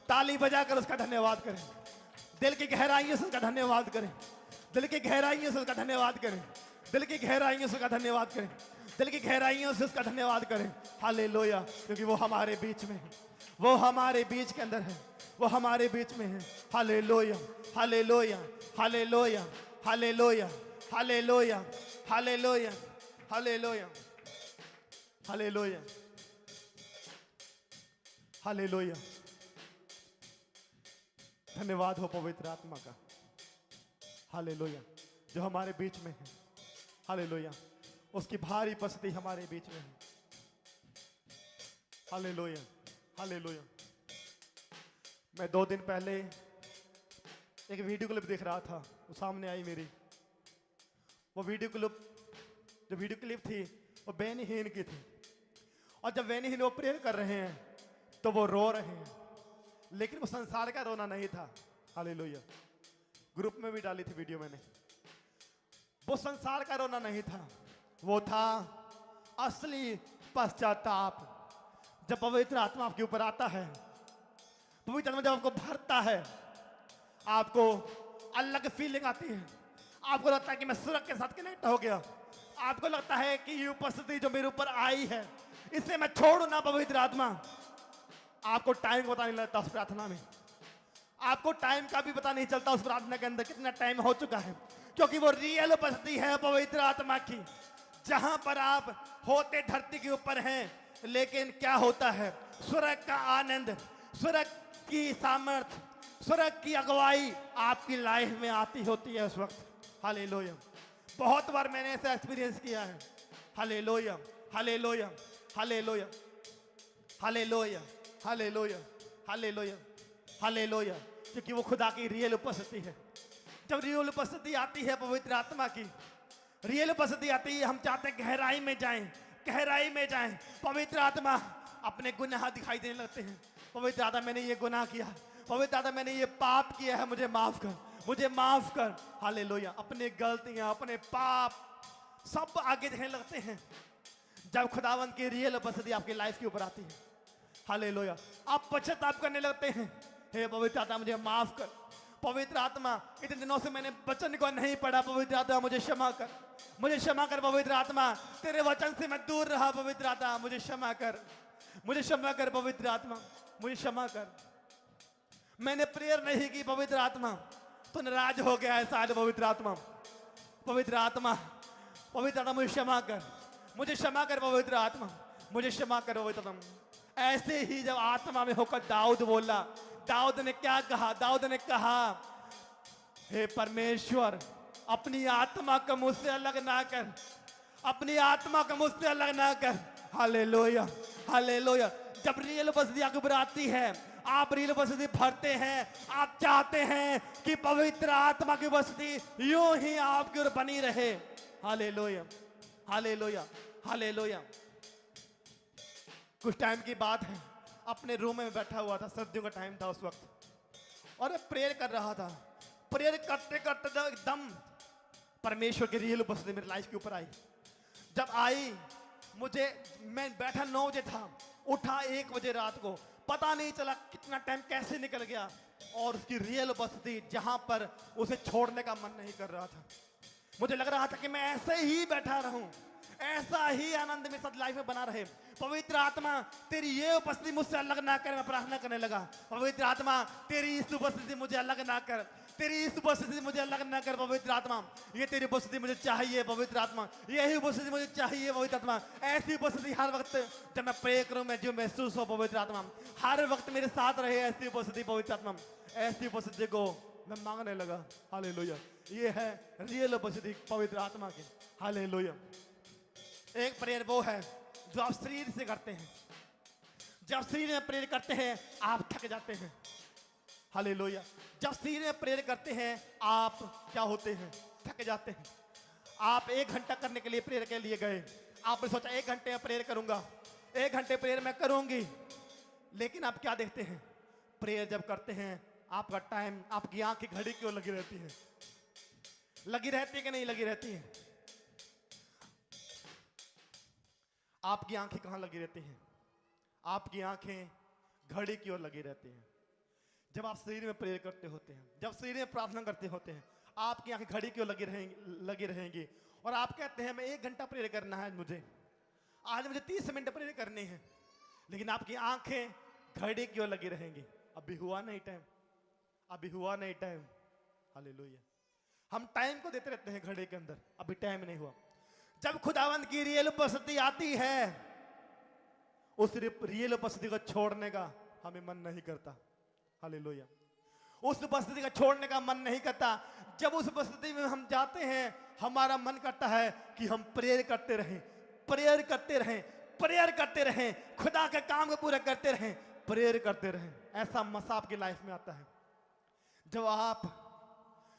ताली बजाकर उसका धन्यवाद करें। दिल की गहराइयों से उसका धन्यवाद करें, दिल की गहराइयों से उसका धन्यवाद करें, दिल की गहराइयों से उसका धन्यवाद करें, दिल की गहराइयों से उसका धन्यवाद करें। हालेलुया। क्योंकि वो हमारे बीच में है, वो हमारे बीच के अंदर है, वो हमारे बीच में है। Hallelujah hallelujah hallelujah hallelujah hallelujah hallelujah hallelujah hallelujah hallelujah. धन्यवाद हो पवित्र आत्मा का। हालेलुया। जो हमारे बीच में है, हालेलुया, उसकी भारी उपस्थिति हमारे बीच में है। Hallelujah, hallelujah. मैं 2 दिन पहले एक वीडियो क्लिप देख रहा था, वो सामने आई मेरी। वो वीडियो क्लिप थी वो बेनी हीन की थी। और जब बेनी हीन वो प्रेयर कर रहे हैं तो वो रो रहे हैं, लेकिन वो संसार का रोना नहीं था। हालेलुया। ग्रुप में भी डाली थी वीडियो मैंने। वो संसार का रोना नहीं था, वो था असली पश्चाताप। जब पवित्र आत्मा आपके ऊपर आता है, पवित्र आत्मा जब आपको भरता है, आपको अल्लाह की फीलिंग आती है। आपको लगता है कि मैं स्वर्ग के साथ कनेक्ट हो गया। आपको लगता है कि ये उपस्थिति जो मेरे ऊपर आई है, इसे मैं छोड़ू ना। पवित्र आत्मा आपको टाइम पता नहीं लगता उस प्रार्थना में। आपको टाइम का भी पता नहीं चलता उस प्रार्थना के अंदर कितना टाइम हो चुका है, क्योंकि वो रियल उपस्थिति है पवित्र आत्मा की। जहां पर आप होते धरती के ऊपर हैं, लेकिन क्या होता है, स्वर्ग का आनंद, स्वर्ग की सामर्थ, स्वर्ग की अगुवाई आपकी लाइफ में आती होती है उस वक्त। हालेलुया। बहुत बार मैंने ऐसा एक्सपीरियंस किया है। Hallelujah, hallelujah, hallelujah, hallelujah, hallelujah, hallelujah, hallelujah. क्योंकि वो खुदा की रियल उपस्थिति है। जब रियल उपस्थिति आती है पवित्र आत्मा की, रियल उपस्थिति आती है, हम चाहते हैं गहराई में जाएं, गहराई में जाएं। पवित्र आत्मा अपने गुनाह दिखाई देने लगते हैं। पवित्र आत्मा मैंने ये गुनाह किया, पवित्र आत्मा मैंने ये पाप किया है, मुझे माफ कर, मुझे माफ कर। हालेलुया। अपने गलतियां, अपने पाप सब आगे दिखने लगते हैं जब खुदावंद की रियल उपस्थिति आपकी लाइफ के ऊपर आती है। हालेलुया। आप पश्चाताप करने लगते हैं, हे पवित्र आत्मा मुझे माफ कर। पवित्र आत्मा इतने दिनों से मैंने वचन को नहीं पढ़ा, पवित्र आत्मा मुझे क्षमा कर, मुझे क्षमा कर। पवित्र आत्मा तेरे वचन से मैं दूर रहा, पवित्र आत्मा मुझे क्षमा कर, मुझे क्षमा कर। पवित्र आत्मा मुझे क्षमा कर। मैंने प्रेयर नहीं की, पवित्र आत्मा तो नाराज हो गया है शायद। पवित्र आत्मा, पवित्र आत्मा, पवित्र आत्मा मुझे क्षमा कर, मुझे क्षमा कर। पवित्र आत्मा मुझे क्षमा कर। पवित्र आत्मा ऐसे ही जब आत्मा में होकर दाऊद बोला, दाऊद ने क्या कहा? दाऊद ने कहा, हे परमेश्वर अपनी आत्मा को मुझसे अलग ना कर, अपनी आत्मा को मुझसे अलग ना कर। Hallelujah, hallelujah. जब रियल उपस्थिति आपके ऊपर आती है, आप रियल उपस्थिति भरते हैं, आप चाहते हैं कि पवित्र आत्मा की उपस्थिति यूं ही आपके ऊपर बनी रहे। Hallelujah, hallelujah, hallelujah. कुछ टाइम की बात है, अपने रूम में बैठा हुआ था, सर्दियों का टाइम था उस वक्त, और प्रेयर कर रहा था। प्रेयर करते करते एकदम परमेश्वर की रियल उपस्थिति मेरी लाइफ के ऊपर आई। जब आई, मैं बैठा 9 बजे था, उठा 1 बजे रात को, पता नहीं चला कितना टाइम कैसे निकल गया। और उसकी रियल उपस्थिति जहां पर उसे छोड़ने का मन नहीं कर रहा था। मुझे लग रहा था कि मैं ऐसे ही बैठा रहूं, ऐसा ही आनंद में सब लाइफ में बना रहे। पवित्र आत्मा तेरी ये उपस्थिति मुझसे अलग ना कर। मैं प्रार्थना करने लगा, पवित्र आत्मा तेरी इस उपस्थिति मुझे अलग ना कर, तेरी इस उपस्थिति मुझे अलग ना कर। पवित्र आत्मा ये तेरी उपस्थिति मुझे चाहिए। पवित्र आत्मा यही उपस्थिति मुझे चाहिए। पवित्र आत्मा ऐसी उपस्थिति हर वक्त जब मैं प्रे करूं, मैं जो महसूस हो, पवित्र आत्मा हर वक्त मेरे साथ रहे। ऐसी उपस्थिति पवित्र आत्मा, ऐसी उपस्थिति को मैं मांगने लगा। हालेलुया। ये है रियल उपस्थिति पवित्र आत्मा की। हालेलुया। एक प्रेयर वो है जो आप शरीर से करते हैं। जब शरीर में प्रेयर करते हैं आप थक जाते हैं। हालेलुया। जब शरीर में प्रेयर करते हैं आप क्या होते हैं? थक जाते हैं। आप 1 घंटा करने के लिए प्रेयर के लिए गए, आपने सोचा 1 घंटे में प्रेयर करूंगा, 1 घंटे प्रेयर मैं करूंगी, लेकिन आप क्या देखते हैं? प्रेयर जब करते हैं आपका टाइम, आपकी आंख की घड़ी क्यों लगी रहती है? लगी रहती है कि नहीं लगी रहती है? आपकी आंखें कहां लगी रहती हैं? आपकी आंखें घड़ी की ओर लगी रहती हैं। जब आप शरीर में प्रेयर करते होते हैं, जब शरीर में प्रार्थना करते होते हैं, आपकी आंखें घड़ी की ओर लगी रहेंगी और आप कहते हैं मैं 1 घंटा प्रेयर करना है, आज मुझे 30 मिनट प्रेयर करनी है, लेकिन आपकी आंखें घड़ी की ओर लगी रहेंगी। अभी हुआ नहीं टाइम, अभी हुआ नहीं टाइम। हालेलुया। हम टाइम को देते रहते हैं घड़ी के अंदर, अभी टाइम नहीं हुआ। जब खुदावंद की रियल उपस्थिति आती है, उस रियल उपस्थिति को छोड़ने का हमें मन नहीं करता। हालेलुया। उस उपस्थिति का छोड़ने का मन नहीं करता। जब उस उपस्थिति में हम जाते हैं, हमारा मन करता है कि हम प्रेयर करते रहें, प्रेयर करते रहें, प्रेयर करते रहें, खुदा के काम को पूरा करते रहें, प्रेयर करते रहें। ऐसा मसा आपकी लाइफ में आता है जब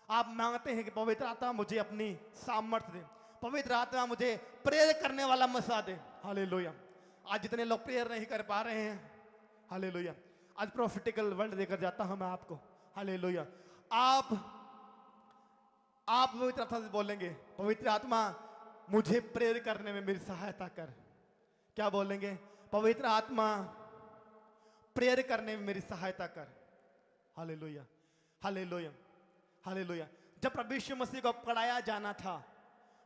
आप मांगते हैं कि पवित्र आत्मा मुझे अपनी सामर्थ्य दे, पवित्र आत्मा मुझे प्रेयर करने वाला मसा दे। हालेलुया। आज जितने लोग प्रेयर नहीं कर पा रहे हैं, हालेलुया, आज प्रॉफिटिकल वर्ल्ड देकर जाता हूं मैं आपको। हालेलुया। आप पवित्र आत्मा से बोलेंगे, पवित्र आत्मा मुझे प्रेयर करने में मेरी सहायता कर। क्या बोलेंगे? पवित्र आत्मा प्रेयर करने में मेरी सहायता कर। Hallelujah, hallelujah, hallelujah. जब प्रभु यीशु मसीह को पकड़ाया जाना था,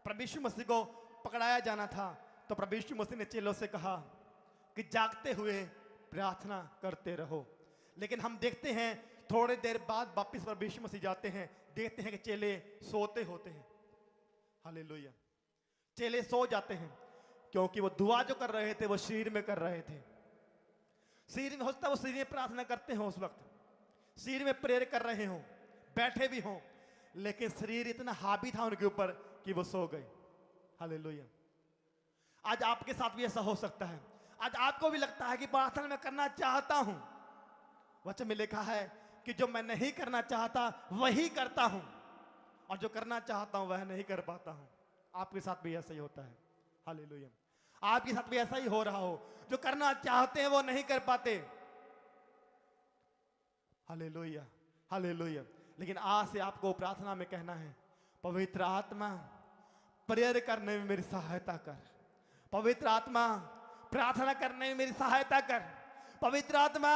प्रभु यीशु मसीह को पकड़ाया जाना था, तो प्रभु यीशु मसीह ने चेलों से कहा कि जागते हुए प्रार्थना करते रहो। लेकिन हम देखते हैं थोड़ी देर बाद वापस प्रभु यीशु मसीह जाते हैं, देखते हैं कि चेले सोते होते हैं। हालेलुया। चेले सो जाते हैं क्योंकि वो दुआ जो कर रहे थे वो शरीर में कर रहे थे। शरीर में होता, वो शरीर में प्रार्थना करते हो, उस वक्त शरीर में प्रेयर कर रहे हो, बैठे भी हो, लेकिन शरीर इतना हावी था उनके ऊपर कि वो सो गए। हालेलुया। आज आपके साथ भी ऐसा हो सकता है। आज आपको भी लगता है कि प्रार्थना मैं करना चाहता हूं, वचन में लिखा है कि जो मैं नहीं करना चाहता वही करता हूं, और जो करना चाहता हूं वह नहीं कर पाता हूं। आपके साथ भी ऐसा ही होता है। हालेलुया। आपके साथ भी ऐसा ही हो रहा हो, जो करना चाहते हैं वो नहीं कर पाते। Hallelujah, hallelujah. लेकिन आज से आपको प्रार्थना में कहना है, पवित्र आत्मा प्रेयर करने में मेरी सहायता कर। पवित्र आत्मा प्रार्थना करने में मेरी सहायता कर। पवित्र आत्मा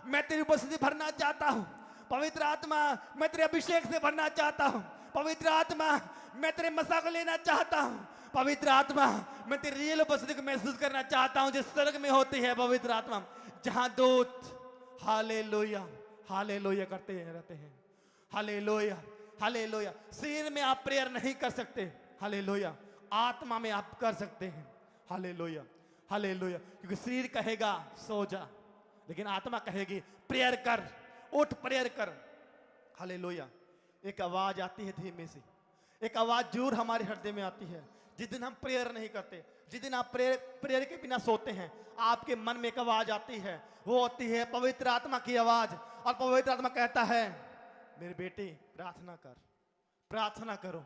मैं तेरी उपस्थिति भरना चाहता हूं। पवित्र आत्मा मैं तेरे अभिषेक से भरना चाहता हूं। पवित्र आत्मा मैं तेरे मसा को लेना चाहता हूं। पवित्र आत्मा मैं तेरी रियल उपस्थिति को महसूस करना चाहता हूं, जिस स्वर्ग में होती है पवित्र आत्मा, जहां दूत हालेलुया हालेलुया करते रहते हैं। Hallelujah, hallelujah. शरीर में आप प्रेयर नहीं कर सकते, हालेलुया, आत्मा में आप कर सकते हैं। Hallelujah, hallelujah. क्योंकि शरीर कहेगा सो जा, लेकिन आत्मा कहेगी प्रेयर कर, उठ प्रेयर कर। हालेलुया। एक आवाज आती है धीमे से, एक आवाज जरूर हमारे हृदय में आती है। जिस दिन हम प्रेयर नहीं करते, जिस दिन आप प्रेयर के बिना सोते हैं, आपके मन में एक आवाज आती है, वो होती है पवित्र आत्मा की आवाज। और पवित्र आत्मा कहता है मेरे बेटे प्रार्थना कर, प्रार्थना करो,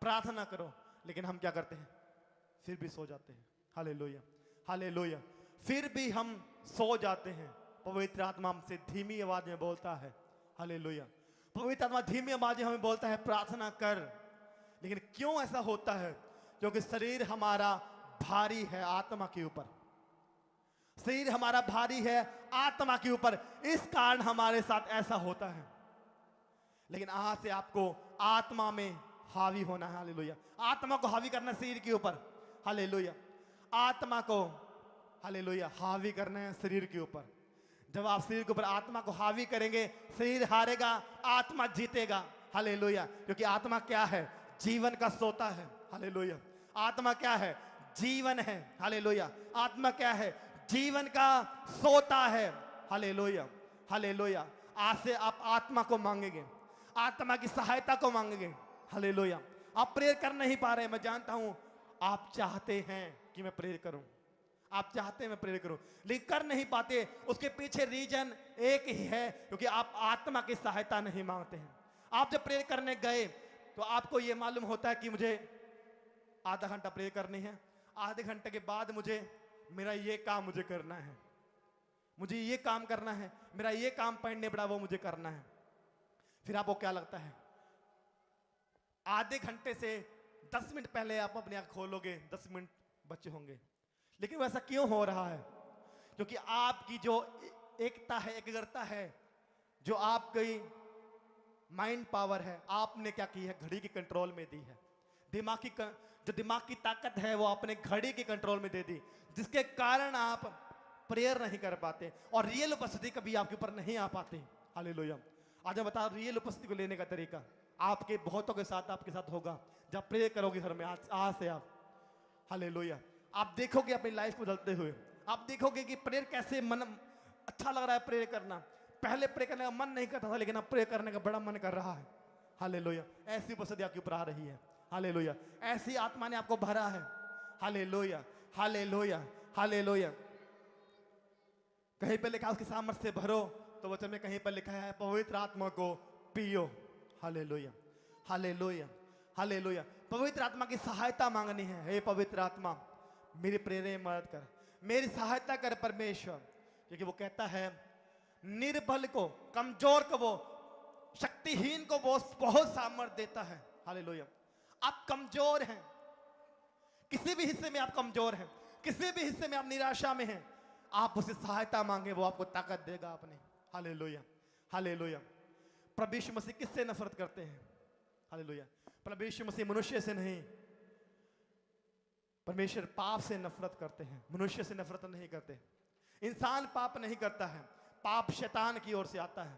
प्रार्थना करो। लेकिन हम क्या करते हैं? फिर भी सो जाते हैं। Hallelujah, hallelujah. फिर भी हम सो जाते हैं। पवित्र आत्मा हमसे धीमी आवाज में बोलता है। हालेलुया। पवित्र आत्मा धीमी आवाज में हमें बोलता है प्रार्थना कर। लेकिन क्यों ऐसा होता है? क्योंकि शरीर हमारा भारी है आत्मा के ऊपर। शरीर हमारा भारी है आत्मा के ऊपर, इस कारण हमारे साथ ऐसा होता है। लेकिन आज से आपको आत्मा में हावी होना है। हालेलुया। आत्मा को हावी करना शरीर के ऊपर। हालेलुया। आत्मा को हालेलुया हावी करना है शरीर के ऊपर। जब आप शरीर के ऊपर आत्मा को हावी करेंगे, शरीर हारेगा, आत्मा जीतेगा। हालेलुया। क्योंकि आत्मा क्या है? जीवन का सोता है। हालेलुया। आत्मा क्या है? जीवन है। हालेलुया। आत्मा क्या है? जीवन का सोता है। Hallelujah, hallelujah. आज से आप आत्मा को मांगेंगे, आत्मा की सहायता को मांगेंगे। हालेलुया। आप प्रेयर कर नहीं पा रहे, मैं जानता हूं। आप चाहते हैं कि मैं प्रेयर करूं, आप चाहते हैं मैं प्रेयर करूं, लेकिन कर नहीं पाते। उसके पीछे रीजन एक ही है, क्योंकि आप आत्मा की सहायता नहीं मांगते हैं। आप जब प्रेयर करने गए तो आपको यह मालूम होता है कि मुझे आधा घंटा प्रेयर करनी है, आधे घंटे के बाद मुझे मेरा ये काम मुझे करना है, मुझे ये काम करना है, मेरा ये काम पढ़ने पड़ा वो मुझे करना है। फिर आपको क्या लगता है? आधे घंटे से 10 मिनट पहले आप अपनी आंख खोलोगे, 10 मिनट बचे होंगे। लेकिन वैसा क्यों हो रहा है? क्योंकि आपकी जो एकता है, एकाग्रता है, जो आपकी माइंड पावर है, आपने क्या की है? घड़ी की कंट्रोल में दी है। जो दिमाग की ताकत है वो आपने घड़ी की कंट्रोल में दे दी, जिसके कारण आप प्रेयर नहीं कर पाते और रियल उपस्थिति कभी आपके ऊपर नहीं आ पाते। हालेलुया। आज मैं बता रियल उपस्थिति को लेने का तरीका आपके बहुतों के साथ आपके साथ होगा जब प्रेयर करोगे घर में। आज से आप हालेलुया, आप देखोगे अपनी लाइफ को बदलते हुए। आप देखोगे कि प्रेयर कैसे मन अच्छा लग रहा है प्रेयर करना। पहले प्रेयर करने का मन नहीं करता था, लेकिन अब प्रेयर करने का बड़ा मन कर रहा है। हालेलुया। ऐसी उपस्थिति आपके ऊपर आ रही है। हालेलुया। ऐसी आत्मा ने आपको भरा है। Hallelujah, hallelujah, hallelujah. कहीं पे लिखा उसकी सामर्थ्य से भरो, तो वचन में कहीं पर लिखा है पवित्र आत्मा को पियो। Hallelujah, hallelujah, hallelujah. पवित्र आत्मा की सहायता मांगनी है। हे पवित्र आत्मा, मेरी प्रेरणा मदद कर, मेरी सहायता कर परमेश्वर। क्योंकि वो कहता है निर्बल को, कमजोर को वो, शक्तिहीन को वो बहुत सामर्थ्य देता है। हालेलुया। आप कमजोर हैं, किसी भी हिस्से में आप कमजोर हैं, किसी भी हिस्से में आप निराशा में हैं, आप उससे सहायता मांगे, वो आपको ताकत देगा अपने। Hallelujah, hallelujah. प्रभु यीशु मसीह किससे नफरत करते हैं? हालेलुया। प्रभु यीशु मसीह मनुष्य से नहीं, परमेश्वर पाप से नफरत करते हैं, मनुष्य से नफरत नहीं करते। इंसान पाप नहीं करता है, पाप शैतान की ओर से आता है।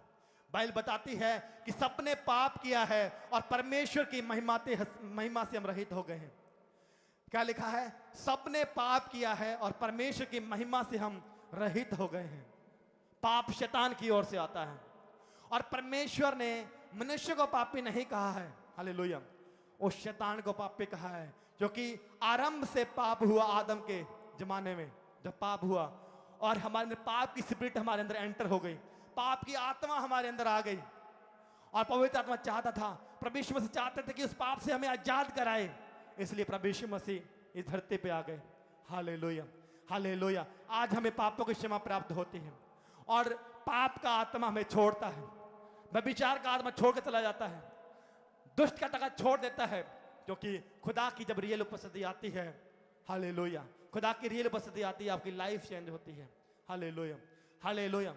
बाइबल बताती है कि सबने पाप किया है और परमेश्वर की महिमा से हम रहित हो गए हैं। क्या लिखा है? सबने पाप किया है और परमेश्वर की महिमा से हम रहित हो गए हैं। पाप शैतान की ओर से आता है और परमेश्वर ने मनुष्य को पापी नहीं कहा है। हालेलुया। उस शैतान को पापी कहा है, क्योंकि आरंभ से पाप हुआ आदम के जमाने में। जब पाप हुआ और हमारे अंदर पाप की स्पिरिट हमारे अंदर एंटर हो गई, पाप की आत्मा हमारे अंदर आ गई, और पवित्र आत्मा चाहता था, प्रभु यीशु मसीह चाहते थे कि उस पाप से हमें आजाद कराए, इसलिए प्रभु यीशु मसीह इस धरती पे आ गए। Hallelujah, hallelujah. आज हमें पापों की क्षमा प्राप्त होती है और पाप का आत्मा हमें छोड़ता है, व्यभिचार का आत्मा छोड़ के चला जाता है, दुष्ट का ताकत छोड़ देता है, क्योंकि खुदा की जब रियल उपस्थिति आती है, हालेलुया, खुदा की रियल उपस्थिति आती है, आपकी लाइफ चेंज होती है। Hallelujah, hallelujah.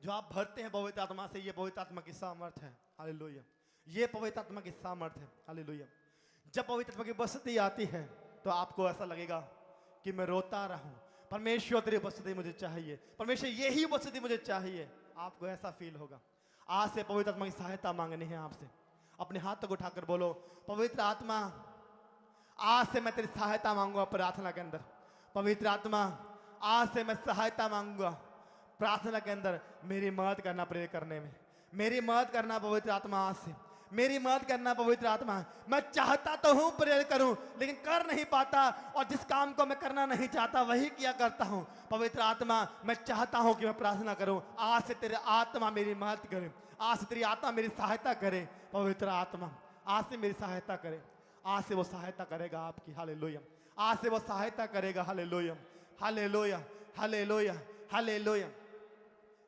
जो आप भरते हैं पवित्र आत्मा से, ये पवित्र आत्मा की सामर्थ है। हालेलुया, ये पवित्र आत्मा की सामर्थ है। हालेलुया। जब पवित्र आत्मा की उपस्थिति आती है तो आपको ऐसा लगेगा कि मैं रोता रहूं, परमेश्वर तेरी उपस्थिति मुझे चाहिए, परमेश्वर यही उपस्थिति मुझे चाहिए। आपको ऐसा फील होगा। आज से पवित्र आत्मा की सहायता मांगनी है आपसे। अपने हाथों को उठाकर बोलो, पवित्र आत्मा, आज से मैं तेरी सहायता मांगूंगा प्रार्थना के अंदर। पवित्र आत्मा, आज से मैं सहायता मांगूंगा प्रार्थना के अंदर। मेरी मदद करना प्रेयर करने में, मेरी मदद करना पवित्र आत्मा, आज से मेरी मदद करना पवित्र आत्मा। मैं चाहता तो हूं प्रेयर करूं, लेकिन कर नहीं पाता, और जिस काम को मैं करना नहीं चाहता वही किया करता हूं। पवित्र आत्मा, मैं चाहता हूं कि मैं प्रार्थना करूं। आज से तेरे आत्मा मेरी मदद करे, आज से तेरी आत्मा मेरी सहायता करे। पवित्र आत्मा, आज से मेरी सहायता करे। आज से वो सहायता करेगा आपकी। हालेलुया। आज से वो सहायता करेगा। Hallelujah, hallelujah, hallelujah, hallelujah.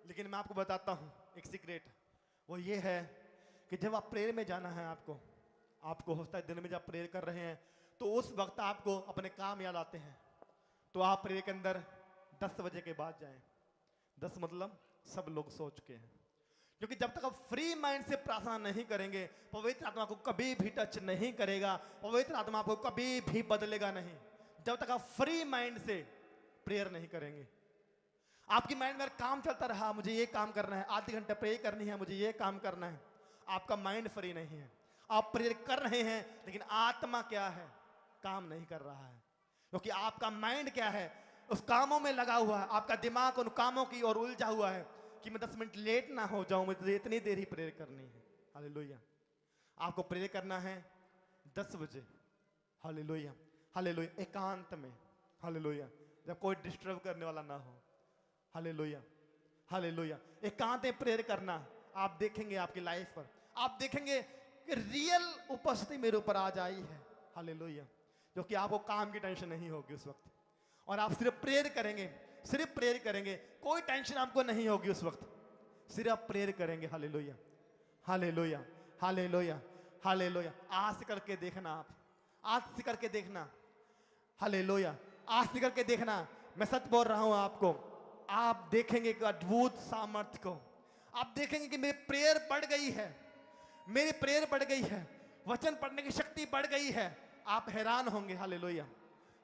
लेकिन मैं आपको बताता हूं एक सीक्रेट, वो ये है कि जब आप प्रेयर में जाना है, आपको होता है दिन में जब प्रेयर कर रहे हैं तो उस वक्त आपको अपने काम याद आते हैं, तो आप प्रेयर के अंदर 10 बजे के बाद जाएं। 10 मतलब सब लोग सो चुके हैं, क्योंकि जब तक आप फ्री माइंड से प्रार्थना नहीं करेंगे, पवित्र आत्मा को कभी भी टच नहीं करेगा, पवित्र आत्मा आपको कभी भी बदलेगा नहीं, जब तक आप फ्री माइंड से प्रेयर नहीं करेंगे। आपकी माइंड में काम चलता रहा, मुझे ये काम करना है, आधे घंटे प्रेयर करनी है, मुझे ये काम करना है, आपका माइंड फ्री नहीं है। आप प्रेयर कर रहे हैं लेकिन आत्मा क्या है, काम नहीं कर रहा है, क्योंकि आपका माइंड क्या है, उस कामों में लगा हुआ है। आपका दिमाग उन कामों की ओर उलझा हुआ है कि मैं 10 मिनट लेट ना हो जाऊं, मुझे इतनी देर ही प्रेयर करनी है। हालेलुया। आपको प्रेयर करना है 10 बजे। हालेलुया, हालेलुया, एकांत में। हालेलुया, जब कोई डिस्टर्ब करने वाला ना हो। Hallelujah, hallelujah. एकांत में प्रेयर करना, आप देखेंगे आपकी लाइफ पर, आप देखेंगे कि रियल उपस्थिति मेरे ऊपर आ जाई है। हालेलुया। जो कि आपको काम की टेंशन नहीं होगी उस वक्त, और आप सिर्फ प्रेयर करेंगे, सिर्फ प्रेयर करेंगे, कोई टेंशन आपको नहीं होगी उस वक्त, सिर्फ प्रेयर करेंगे। Hallelujah, hallelujah, hallelujah, hallelujah. आज से करके देखना, आप आज से करके देखना। हालेलुया, आज से करके देखना। मैं सच बोल रहा हूं आपको, आप देखेंगे एक अद्भुत सामर्थ्य को। आप देखेंगे कि मेरी प्रेयर बढ़ गई है, मेरी प्रेयर बढ़ गई है, वचन पढ़ने की शक्ति बढ़ गई है। आप हैरान होंगे। Hallelujah,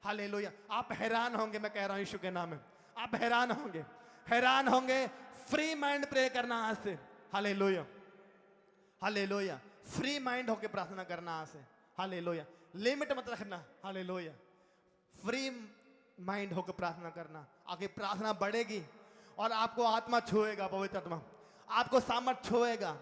hallelujah. आप हैरान होंगे, मैं कह रहा हूं यीशु के नाम में, आप हैरान होंगे, हैरान होंगे। फ्री माइंड प्रे करना आज से। Hallelujah, hallelujah. फ्री माइंड होके प्रार्थना करना आज से। हालेलुया। लिमिट मत रखना। हालेलुया। फ्री माइंड होकर प्रार्थना करना, आगे प्रार्थना बढ़ेगी और आपको आत्मा छुएगा, पवित्र आत्मा आपको सामर्थ छुएगा।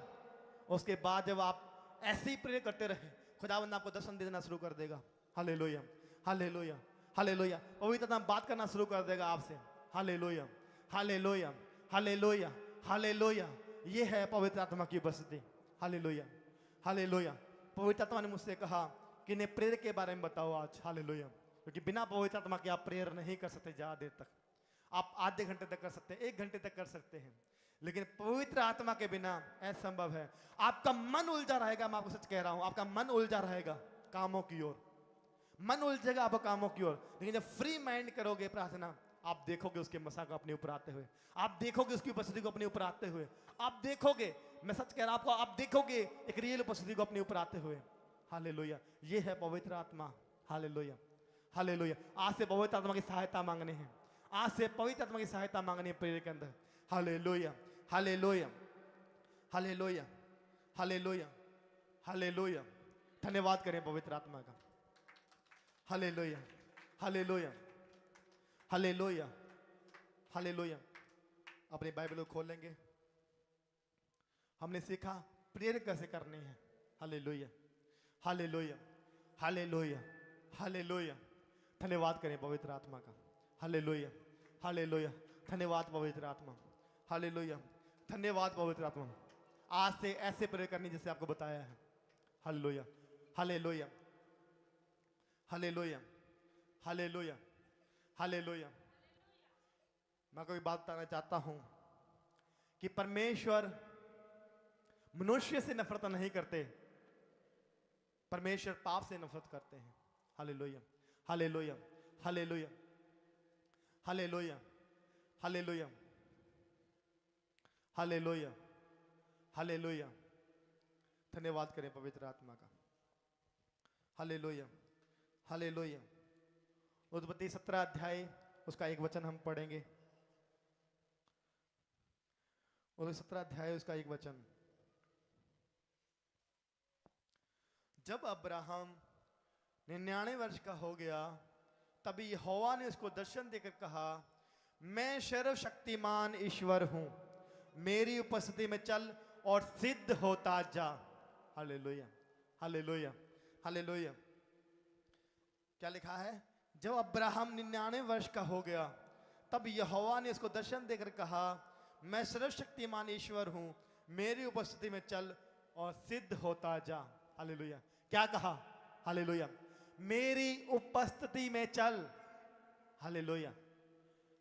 उसके बाद जब आप ऐसे ही प्रे करते रहे, खुदावंद आपको दर्शन देना शुरू कर देगा। Hallelujah, hallelujah, hallelujah. पवित्र आत्मा बात करना शुरू कर देगा आपसे। Hallelujah, hallelujah, hallelujah, hallelujah. ये है पवित्र आत्मा की उपस्थिति। Hallelujah, hallelujah. पवित्र आत्मा ने मुझसे कहा कि ने प्रेयर के बारे में बताओ आज। हालेलुया। क्योंकि बिना पवित्र आत्मा के आप प्रेयर नहीं कर सकते ज्यादा देर तक। आप आधे घंटे तक कर सकते हैं, 1 घंटे तक कर सकते हैं, लेकिन पवित्र आत्मा के बिना असंभव है। आपका मन उलझा रहेगा, मैं आपको सच कह रहा हूं, आपका मन उलझा रहेगा कामों की ओर, मन उलझेगा आपको कामों की ओर। लेकिन जब फ्री माइंड करोगे प्रार्थना, आप देखोगे उसके मसा को अपने ऊपर आते हुए, आप देखोगे उसकी उपस्थिति को अपने ऊपर आते हुए, आप देखोगे, मैं सच कह रहा हूं आपको, आप देखोगे एक रियल उपस्थिति को अपने ऊपर आते हुए। हालेलुया। ये है पवित्र आत्मा। Hallelujah, hallelujah. आज से पवित्र आत्मा की सहायता मांगने हैं, आज से पवित्र आत्मा की सहायता मांगनी है प्रेयर के अंदर। Hallelujah, hallelujah, hallelujah, hallelujah, hallelujah. धन्यवाद करें पवित्र आत्मा का। Hallelujah, hallelujah, hallelujah, hallelujah. अपनी बाइबल को खोलेंगे। हमने सीखा प्रेयर कैसे करनी है। Hallelujah, hallelujah, hallelujah, hallelujah. धन्यवाद करें पवित्र आत्मा का। Hallelujah, hallelujah. धन्यवाद पवित्र आत्मा। हालेलुया, धन्यवाद पवित्र आत्मा। आज से ऐसे प्रेयर करनी जैसे आपको बताया है। Hallelujah, hallelujah, hallelujah, hallelujah, hallelujah. मैं कोई बात बताना चाहता हूं कि परमेश्वर मनुष्य से नफरत नहीं करते, परमेश्वर पाप से नफरत करते हैं। Hallelujah, hallelujah, hallelujah, hallelujah, hallelujah, hallelujah, hallelujah. धन्यवाद करें पवित्र आत्मा का। Hallelujah, hallelujah. उत्पत्ति 17 अध्याय उसका 1 वचन हम पढ़ेंगे। और 17 अध्याय उसका 1 वचन। जब अब्राहम 99 वर्ष का हो गया, तभी यहोवा ने उसको दर्शन देकर कहा, मैं सर्वशक्तिमान ईश्वर हूं, मेरी उपस्थिति में चल और सिद्ध होता जा। Hallelujah, hallelujah, hallelujah. क्या लिखा है? जब अब्राहम 99 वर्ष का हो गया, तब यहोवा ने उसको दर्शन देकर कहा, मैं सर्वशक्तिमान ईश्वर हूं, मेरी उपस्थिति में चल और सिद्ध होता जा। हालेलुया। क्या कहा? हालेलुया, मेरी उपस्थिति में चल। Hallelujah,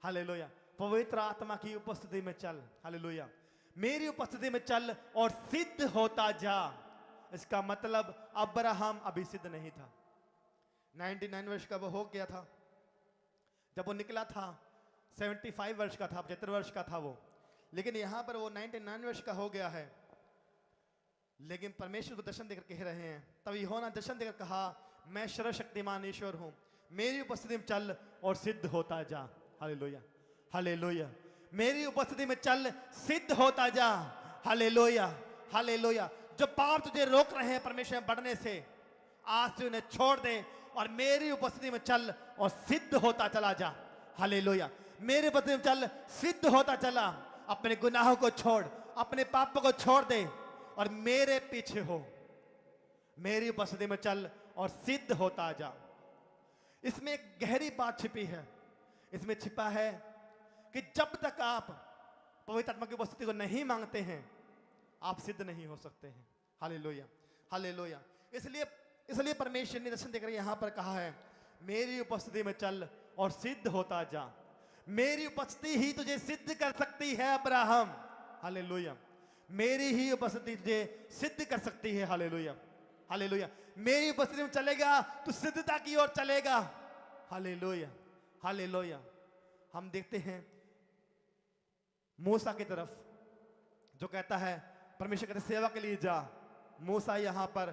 hallelujah. पवित्र आत्मा की उपस्थिति में चल। हालेलुया, मेरी उपस्थिति में चल और सिद्ध होता जा। इसका मतलब अब्राहम अभी सिद्ध नहीं था। 99 वर्ष का वो हो गया था जब वो निकला था, 75 वर्ष का था, 75 वर्ष का था वो, लेकिन यहां पर वो 99 वर्ष का हो गया है। लेकिन परमेश्वर को दर्शन देकर कह रहे हैं, तब यहोवा ने दर्शन देकर कहा, मैं सर्वशक्तिमान ईश्वर हूं, मेरी उपस्थिति में चल और सिद्ध होता जा। Hallelujah, hallelujah. मेरी उपस्थिति में चल, सिद्ध होता जा। Hallelujah, hallelujah. जो पाप तुझे रोक रहे हैं परमेश्वर में बढ़ने से, आज से उन्हें छोड़ दे और मेरी उपस्थिति में चल और सिद्ध होता चला जा। हालेलुया, मेरी उपस्थिति में चल, सिद्ध होता चला। अपने गुनाहों को छोड़, अपने पापों को छोड़ दे और मेरे पीछे हो। मेरी उपस्थिति में चल और सिद्ध होता जा। इसमें एक गहरी बात छिपी है। इसमें छिपा है कि जब तक आप पवित्र आत्मा की उपस्थिति को नहीं मांगते हैं, आप सिद्ध नहीं हो सकते हैं। Hallelujah, hallelujah. इसलिए परमेश्वर ने दर्शन देकर यहां पर कहा है, मेरी उपस्थिति में चल और सिद्ध होता जा। मेरी उपस्थिति ही तुझे सिद्ध कर सकती है अब्राहम। हालेलुया, मेरी ही उपस्थिति तुझे सिद्ध कर सकती है। Hallelujah, hallelujah. मेरी उपस्थिति में चलेगा तो सिद्धता की ओर चलेगा। Hallelujah, hallelujah. हम देखते हैं मूसा की तरफ, जो कहता है, परमेश्वर कहते सेवा के लिए जा। मूसा यहां पर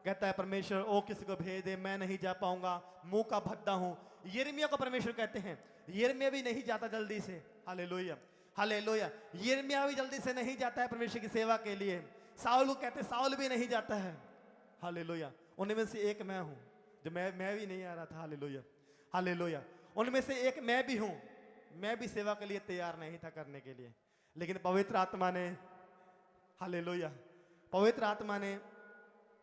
कहता है, परमेश्वर ओ किसी को भेज दे, मैं नहीं जा पाऊंगा, मुंह का भद्दा हूं। यिर्मयाह को परमेश्वर कहते हैं, यिर्मयाह भी नहीं जाता जल्दी से। Hallelujah, hallelujah. यिर्मयाह भी जल्दी से नहीं जाता है परमेश्वर की सेवा के लिए। साउल को कहते, साउल भी नहीं जाता है। हालेलुया। उनमें से एक मैं हूं, जो मैं भी नहीं आ रहा था। Hallelujah, hallelujah. उनमें से एक मैं भी हूं, मैं भी सेवा के लिए तैयार नहीं था करने के लिए, लेकिन पवित्र आत्मा ने, हालेलुया, पवित्र आत्मा ने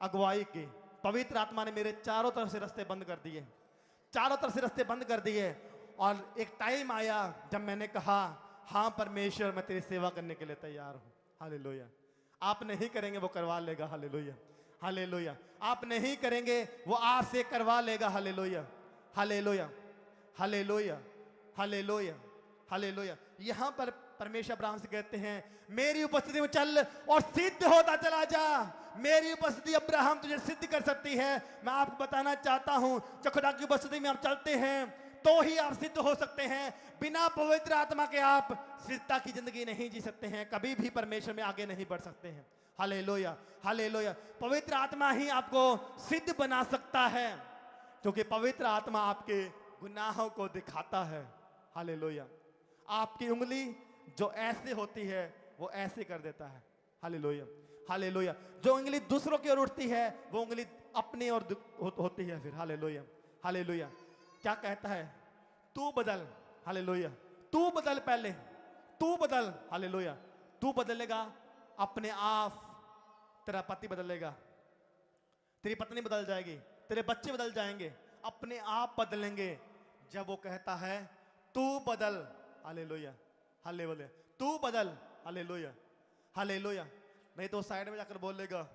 अगुवाई की। पवित्र आत्मा ने मेरे चारों तरफ से रास्ते बंद कर दिए। चारों तरफ से रास्ते बंद कर दिए। और एक टाइम आया जब मैंने कहा, हाँ परमेश्वर, मैं तेरी सेवा करने के लिए तैयार हूं। हालेलुया। आप नहीं करेंगे, वो करवा लेगा। Hallelujah, hallelujah. आप नहीं करेंगे, वो आपसे करवा लेगा। Hallelujah, hallelujah, hallelujah, hallelujah, hallelujah. यहां पर परमेश्वर अब्राहम से कहते हैं, मेरी उपस्थिति में चल और सिद्ध होता चला जा। मेरी उपस्थिति अब्राहम तुझे सिद्ध कर सकती है। मैं आपको बताना चाहता हूं, जब खुदा की उपस्थिति में आप चलते हैं तो ही आप सिद्ध हो सकते हैं। बिना पवित्र आत्मा के आप सिद्धता की जिंदगी नहीं जी सकते हैं, कभी भी परमेश्वर में आगे नहीं बढ़ सकते हैं। Hallelujah, hallelujah. पवित्र आत्मा ही आपको सिद्ध बना सकता है, क्योंकि पवित्र आत्मा आपके गुनाहों को दिखाता है। हालेलुया। आपकी उंगली जो ऐसे होती है वो ऐसे कर देता है। Hallelujah, hallelujah. जो उंगली दूसरों की ओर उठती है वो उंगली अपनी ओर होती है फिर। Hallelujah, hallelujah. क्या कहता है? तू बदल। हालेलुया। तू बदल, पहले तू बदल। हालेलुया। तू बदलेगा, अपने आप तेरा पति बदलेगा, तेरी पत्नी बदल जाएगी, तेरे बच्चे बदल जाएंगे, अपने आप बदलेंगे जब वो कहता है तू बदल। Hallelujah, hallelujah. तू बदल। Hallelujah, hallelujah. नहीं तो साइड में जाकर बोलेगा,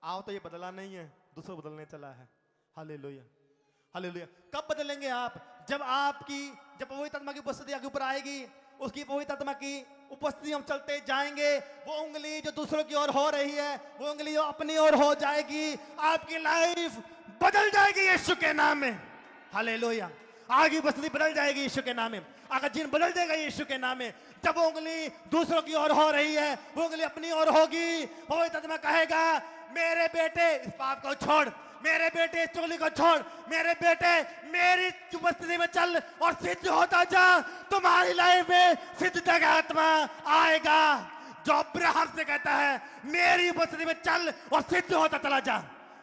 आओ तो ये बदला नहीं है, दूसरा बदलने चला है। Hallelujah, hallelujah. कब बदलेंगे आप? जब पवित्र आत्मा की उपस्थिति आपके ऊपर आएगी, उसकी पवित्र आत्मा की उपस्थिति हम चलते जाएंगे, वो उंगली जो दूसरों की ओर हो रही है वो उंगली अपनी ओर हो जाएगी। आपकी लाइफ बदल जाएगी यीशु के नाम में। हालेलुया। आगे उपस्थिति बदल जाएगी यीशु के नाम में, आगे जीवन बदल जाएगा यीशु के नाम में। जब वो उंगली दूसरों की ओर हो रही है वो उंगली अपनी ओर होगी। पवित्र आत्मा कहेगा, मेरे बेटे इस पाप को छोड़, मेरे बेटे इस चुगली को छोड़, मेरे बेटे मेरी उपस्थिति में चल और सिद्ध होता जा। तुम्हारी लाइफ में सिद्धता का आत्मा आएगा जो अब्राहम से कहता है, मेरी उपस्थिति में चल और सिद्ध होता चला जा।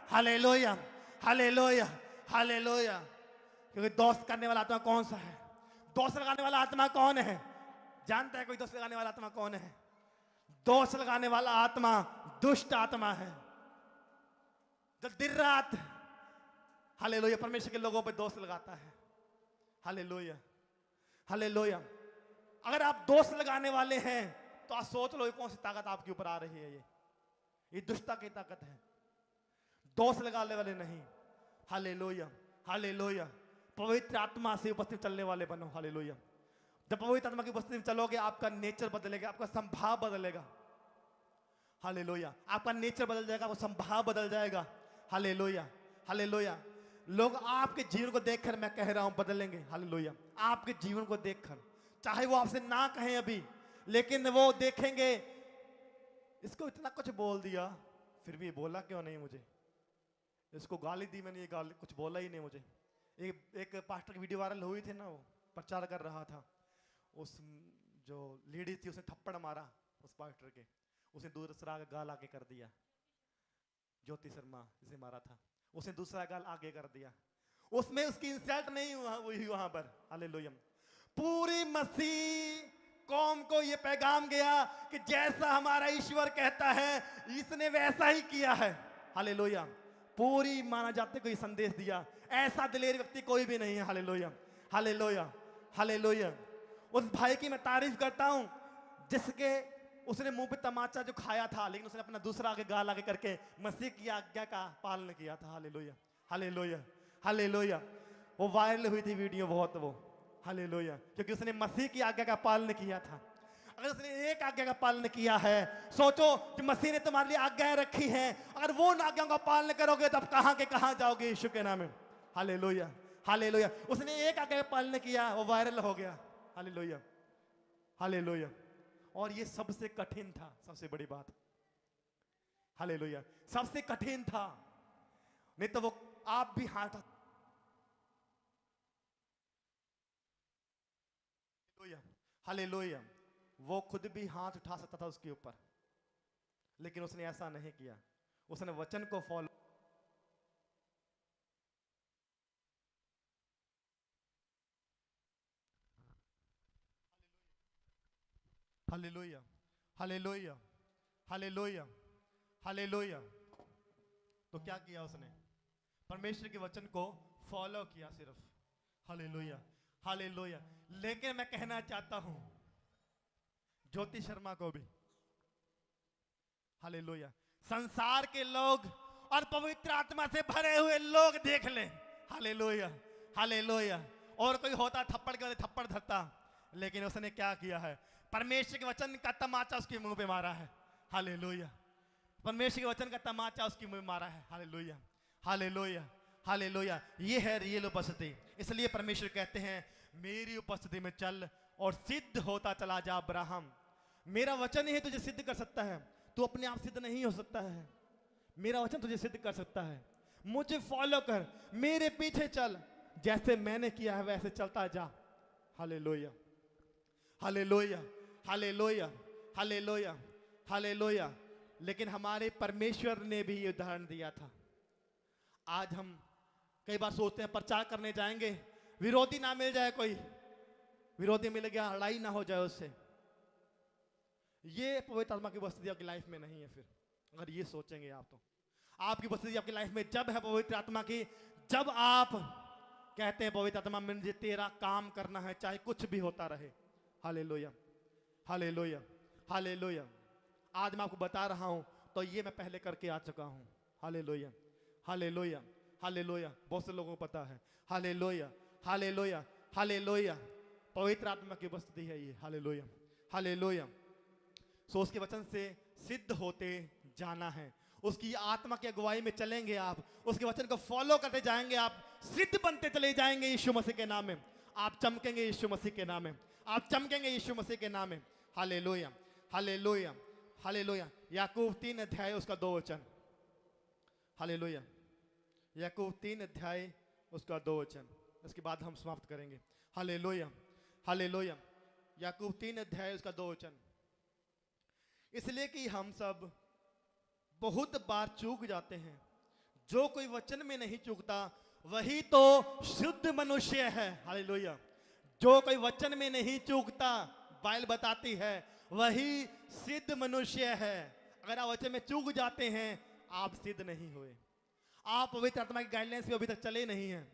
Hallelujah, hallelujah, hallelujah. क्योंकि दोस्त करने वाला आत्मा कौन सा है? दोस्त लगाने वाला आत्मा कौन है? जानता है कोई दोस्त लगाने वाला आत्मा कौन है? दोस्त लगाने वाला आत्मा दुष्ट आत्मा है, जो दिन रात हालेलुया परमेश्वर के लोगों पे दोस्त लगाता है। Hallelujah, hallelujah. अगर आप दोस्त लगाने वाले हैं तो आप सोच लो कौन सी ताकत आपके ऊपर आ रही है। ये दुष्टता की ताकत है, दोस्त लगाने वाले नहीं। Hallelujah, hallelujah. पवित्र आत्मा से उपस्थित चलने वाले बनो। हालेलुया। जब पवित्र आत्मा की उपस्थिति में चलोगे आपका नेचर बदलेगा, आपका संभाव बदलेगा। हालेलुया। आपका नेचर बदल जाएगा, आपका संभाव बदल जाएगा। Hallelujah, hallelujah. लोग आपके जीवन को देखकर, मैं कह रहा हूं, बदलेंगे। हालेलुया। आपके जीवन को देखकर, चाहे वो आपसे ना कहें अभी, लेकिन वो देखेंगे, इसको इतना कुछ बोल दिया फिर भी बोला क्यों नहीं मुझे, इसको गाली दी मैंने, ये गाली कुछ बोला ही नहीं मुझे। एक पास्टर की वीडियो वायरल हुई थी ना, वो प्रचार कर रहा था, उस जो लेडी थी उसने थप्पड़ मारा उस पास्टर के, उसने दूसरा गाल आगे कर दिया। ज्योति शर्मा जिसे मारा था उसने दूसरा गाल आगे कर दिया, उसमें उसकी इंसल्ट नहीं हुई वहां पर। हालेलुया। पूरी मसीह कौम को यह पैगाम गया कि जैसा हमारा ईश्वर कहता है इसने वैसा ही किया है। हालेलुया। पूरी माना जाते को ये संदेश दिया। ऐसा दिलेर व्यक्ति कोई भी नहीं है। Hallelujah, hallelujah, hallelujah. उस भाई की मैं तारीफ करता हूं जिसके उसने मुंह पे तमाचा जो खाया था, लेकिन उसने अपना दूसरा आगे गाल आगे करके मसीह की आज्ञा का पालन किया था। Hallelujah, hallelujah, hallelujah. वो वायरल हुई थी वीडियो बहुत वो। हालेलुया। क्योंकि उसने मसीह की आज्ञा का पालन किया था। अगर उसने एक आज्ञा का पालन किया है, सोचो कि मसीह ने तुम्हारे लिए आज्ञाएं रखी हैं, अगर वो उन आज्ञाओं का पालन करोगे तो आप कहां के कहां जाओगे यीशु के नाम में। Hallelujah, hallelujah. उसने एक आज्ञा का पालन किया, वो वायरल हो गया। Hallelujah, hallelujah. और ये सबसे कठिन था, सबसे बड़ी बात। हालेलुया। सबसे कठिन था, नहीं तो वो आप भी हाथ, हालेलुया। वो खुद भी हाथ उठा सकता था उसके ऊपर, लेकिन उसने ऐसा नहीं किया। उसने वचन को follow, hallelujah, hallelujah, hallelujah, hallelujah. तो क्या किया उसने? परमेश्वर के वचन को फॉलो किया सिर्फ। Hallelujah, hallelujah. लेकिन मैं कहना चाहता हूं ज्योति शर्मा को भी, हालेलुया, संसार के लोग और पवित्र आत्मा से भरे हुए लोग देख ले, हालेलुया, हालेलुया। और कोई होता थप्पड़ के थप्पड़ धरता, लेकिन उसने क्या किया है? परमेश्वर के वचन का तमाचा उसके मुंह पे मारा है, हालेलुया। परमेश्वर के वचन का तमाचा उसके मुंह में मारा है, हालेलुया, हालेलुया, हालेलुया। ये है रियल उपस्थिति। इसलिए परमेश्वर कहते हैं मेरी उपस्थिति में चल और सिद्ध होता चला जा अब्राहम। मेरा वचन ही तुझे सिद्ध कर सकता है, तू अपने आप सिद्ध नहीं हो सकता है। मेरा वचन तुझे सिद्ध कर सकता है। मुझे फॉलो कर, मेरे पीछे चल, जैसे मैंने किया है वैसे चलता जा। Hallelujah, hallelujah, hallelujah, hallelujah, hallelujah. लेकिन हमारे परमेश्वर ने भी ये उदाहरण दिया था। आज हम कई बार सोचते हैं प्रचार करने जाएंगे, विरोधी ना मिल जाए, कोई विरोधी मिल गया, लड़ाई ना हो जाए उससे। ये पवित्र आत्मा की उपस्थिति आपकी लाइफ में नहीं है। फिर अगर ये सोचेंगे आप, तो आपकी उपस्थिति आपकी लाइफ में जब है पवित्र आत्मा की, जब आप कहते हैं पवित्र आत्मा मुझे तेरा काम करना है, चाहे कुछ भी होता रहे। Hallelujah, hallelujah, hallelujah. आज मैं आपको बता रहा हूं तो ये मैं पहले करके आ चुका हूं। Hallelujah, hallelujah, hallelujah. बहुत से लोगों को पता है। Hallelujah, hallelujah, hallelujah. पवित्र आत्मा की उपस्थिति है ये। Hallelujah, hallelujah. सो उसके वचन से सिद्ध होते जाना है, उसकी आत्मा की अगुवाई में चलेंगे आप, उसके वचन को फॉलो करते जाएंगे, आप सिद्ध बनते चले जाएंगे यीशु मसीह के नाम में। आप चमकेंगे यीशु मसीह के नाम में, आप चमकेंगे यीशु मसीह के नाम में। Hallelujah, hallelujah, hallelujah. याकूब 3 अध्याय उसका 2 वचन। हालेलुया, याकूब 3 अध्याय उसका 2 वचन। इसके बाद हम समाप्त करेंगे। Hallelujah, hallelujah. याकूब 3 अध्याय उसका 2 वचन। इसलिए कि हम सब बहुत बार चूक जाते हैं, जो कोई वचन में नहीं चूकता वही तो शुद्ध मनुष्य है। हालेलुया। जो कोई वचन में नहीं चूकता, बाइबल बताती है, वही सिद्ध मनुष्य है। अगर आप वचन में चूक जाते हैं, आप सिद्ध नहीं हुए। आप पवित्र आत्मा की गाइडलाइंस में अभी तक चले नहीं हैं,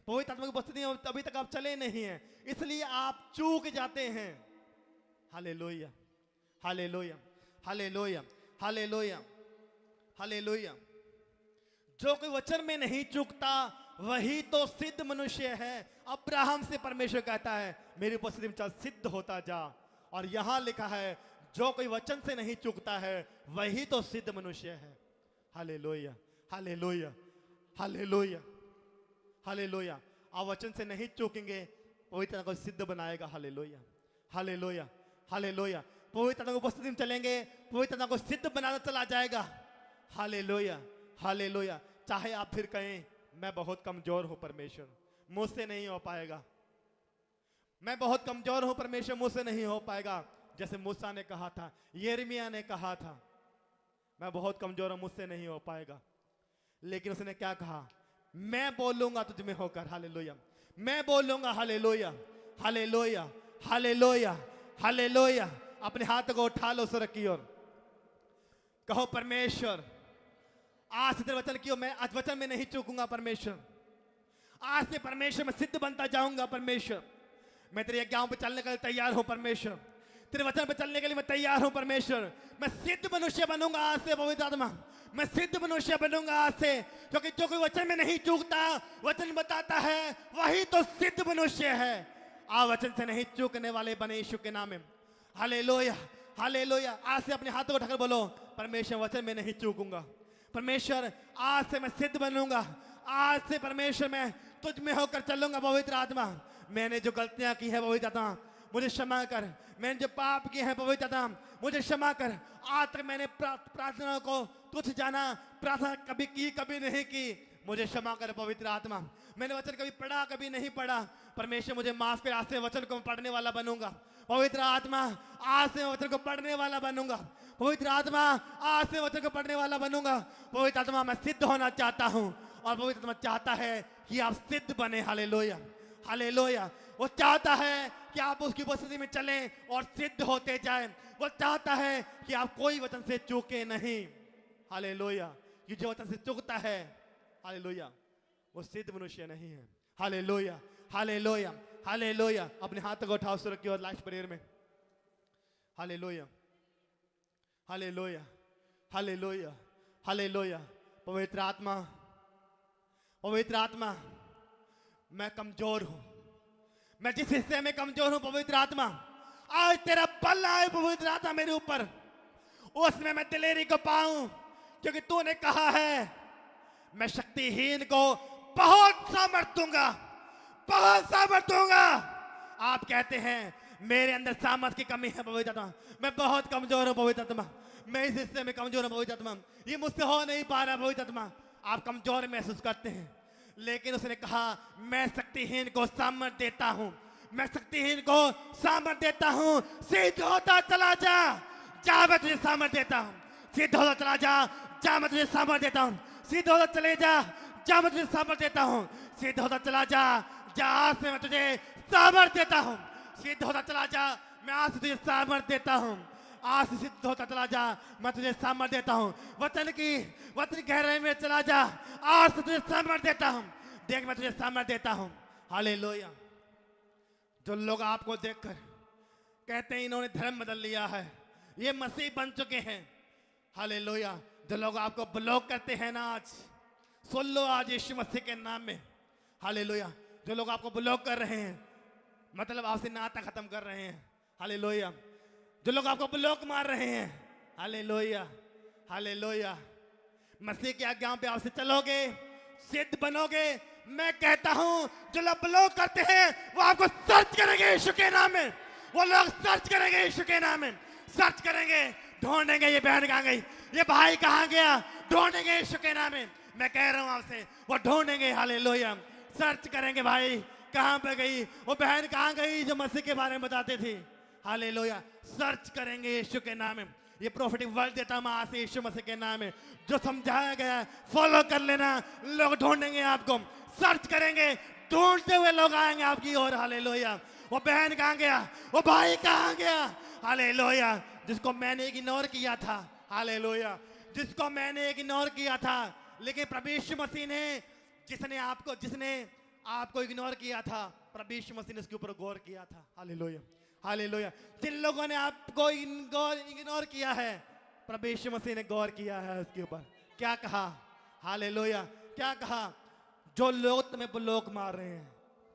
पवित्र आत्मा की उपस्थिति में अभी तक आप चले नहीं हैं, इसलिए आप चूक जाते हैं। Hallelujah, hallelujah, hallelujah, hallelujah, hallelujah. जो कोई वचन में नहीं चूकता वही तो सिद्ध मनुष्य है। अब्राहम से परमेश्वर कहता है मेरी उपस्थिति में चल, सिद्ध होता जा। और यहां लिखा है जो कोई वचन से नहीं चूकता है वही तो सिद्ध मनुष्य है। Hallelujah, hallelujah, hallelujah, hallelujah. आप वचन से नहीं चूकेंगे, पवित्र आत्मा को सिद्ध बनाएगा। Hallelujah, hallelujah, hallelujah. पवित्र आत्मा की उपस्थिति में चलेंगे, पवित्र आत्मा को सिद्ध बनाना चला जाएगा। Hallelujah, hallelujah. चाहे आप फिर कहें मैं बहुत कमजोर हूं परमेश्वर, मुझसे नहीं हो पाएगा, मैं बहुत कमजोर हूं परमेश्वर, मुझसे नहीं हो पाएगा। जैसे मूसा ने कहा था, यिर्मयाह ने कहा था, मैं बहुत कमजोर हूं, मुझसे नहीं हो पाएगा। लेकिन उसने क्या कहा? मैं बोलूंगा तुझ में होकर। हालेलुया, मैं बोलूंगा। Hallelujah, hallelujah, hallelujah, hallelujah. अपने हाथ को उठा लो सर की ओर, कहो परमेश्वर आज से तेरे वचन की मैं आज वचन में नहीं चूकूंगा परमेश्वर। आज से परमेश्वर मैं सिद्ध बनता जाऊंगा परमेश्वर। मैं तेरे आज्ञाओं पे चलने के लिए तैयार हूं परमेश्वर, तेरे वचन पे चलने के लिए मैं तैयार हूं परमेश्वर। मैं सिद्ध मनुष्य बनूंगा आज से पवित्र आत्मा, मैं सिद्ध मनुष्य बनूंगा आज से, क्योंकि जो कोई वचन में नहीं चूकता, वचन बताता है, वही तो सिद्ध मनुष्य है। आ वचन से नहीं चूकने वाले बने यीशु के नाम में। Hallelujah, hallelujah. आज से अपने हाथों को उठाकर बोलो परमेश्वर वचन में नहीं चूकूंगा परमेश्वर, आज से मैं सिद्ध बनूंगा। आज से परमेश्वर मैं तुझ में होकर चलूंगा पवित्र आत्मा। मैंने जो गलतियां की है पवित्र आत्मा मुझे क्षमा कर, मैंने जो पाप किए हैं पवित्र आत्मा मुझे क्षमा कर। आज तक मैंने प्रार्थना को तुझ जाना, प्रार्थना कभी की कभी नहीं की, मुझे क्षमा कर पवित्र आत्मा। मैंने वचन कभी पढ़ा कभी नहीं पढ़ा, परमेश्वर मुझे माफ कर। आज से वचन को पढ़ने वाला बनूंगा पवित्र आत्मा। आज से वचन को पढ़ने वाला बनूंगा पवित्र आत्मा। आज से वचन को पढ़ने वाला बनूंगा पवित्र आत्मा। मैं सिद्ध होना चाहता हूं और पवित्र आत्मा चाहता है कि आप सिद्ध बने। Hallelujah, hallelujah. वो चाहता है कि आप उसकी उपस्थिति में चलें और सिद्ध होते जाएं। वो चाहता है कि आप कोई वचन से चूके नहीं। हालेलुया। ये जो वचन से चूकता है, हालेलुया, वो सिद्ध मनुष्य नहीं है। Hallelujah, hallelujah, hallelujah. अपने हाथ को उठाओ सुर की और लास्ट प्रेयर में। Hallelujah, hallelujah, hallelujah, hallelujah. पवित्र आत्मा, पवित्र आत्मा, मैं कमजोर हूं। मैं जिस हिस्से में कमजोर हूं पवित्र आत्मा, आज तेरा बल आए पवित्र आत्मा मेरे ऊपर, उसमें मैं दिलेरी को पाऊं, क्योंकि तूने कहा है मैं शक्तिहीन को बहुत सामर्थ दूंगा, बहुत सामर्थ दूंगा। आप कहते हैं मेरे अंदर सामर्थ की कमी है पवित्र आत्मा, मैं बहुत कमजोर हूं पवित्र आत्मा, मैं इस हिस्से में कमजोर हूं पवित्र आत्मा, ये मुझसे हो नहीं पा रहा पवित्र आत्मा। आप कमजोर महसूस करते हैं, लेकिन उसने कहा मैं शक्तिहीन को सामर्थ देता हूं, मैं शक्तिहीन को सामर्थ देता हूं। सिद्ध होता चला जा, जा मैं तुझे सामर्थ देता हूं। सिद्ध होता चला जा, जा मैं तुझे सामर्थ देता हूं। सिद्ध होता चले जा, जा मैं तुझे सामर्थ देता हूं। सिद्ध होता चला जा, जा आज से मैं तुझे सामर्थ देता हूं। सिद्ध होता चला जा, मैं आज से तुझे सामर्थ देता हूं। आज से सिद्ध होता चला जा, मैं तुझे सामर्थ देता हूं। वचन गहराई में चला जा, आज से तुझे सामर्थ देता हूं। देख मैं तुझे सामर्थ देता हूं। हालेलुया। जो लोग आपको देखकर कहते हैं इन्होंने धर्म बदल लिया है, ये मसीह बन चुके हैं। हालेलुया। जो लोग आपको ब्लॉक करते हैं ना, आज सुन लो आज यीशु मसीह के नाम में। हालेलुया। जो लोग आपको ब्लॉक कर रहे हैं, मतलब आपसे नाता खत्म कर रहे हैं। हालेलुया। जो लोग आपको ब्लॉक मार रहे हैं, हालेलुया, हालेलुया, मसीह की आज्ञाओं पे आपसे चलोगे, सिद्ध बनोगे। मैं कहता हूं जो लोग ब्लॉक करते हैं वो आपको सर्च करेंगे यीशु के नाम में। वो लोग सर्च करेंगे यीशु के नाम में, सर्च करेंगे, ढूंढेंगे ये बहन कहां गई, ये भाई कहां गया, ढूंढेंगे यीशु के नाम में। मैं कह रहा हूं आपसे, वो ढूंढेंगे। हालेलुया। सर्च करेंगे भाई कहां पे गई, वो बहन कहां गई जो मसीह के बारे में बताते थे। हालेलुया। सर्च करेंगे यीशु के नाम में। ये प्रोफेटिक वर्ड देता हूं आज से यीशु मसीह के नाम में। जो समझाया गया है फॉलो कर लेना। लोग ढूंढेंगे आपको, सर्च करेंगे, ढूंढते हुए लोग आएंगे आपकी ओर। हालेलुया। वो बहन कहां गया, वो भाई कहां गया। हालेलुया। जिसको मैंने इग्नोर किया था, हालेलुया, जिसको मैंने इग्नोर किया था, लेकिन प्रभु यीशु मसीह ने जिसने आपको इग्नोर किया था, प्रभु यीशु मसीह ने उसके ऊपर गौर किया था। Hallelujah, hallelujah. जिन लोगों ने आपको इग्नोर किया है, प्रभु यीशु मसीह ने गौर किया है उसके ऊपर। क्या कहा? हालेलुया। क्या कहा? जो लोग तुम्हें ब्लॉक मार रहे हैं,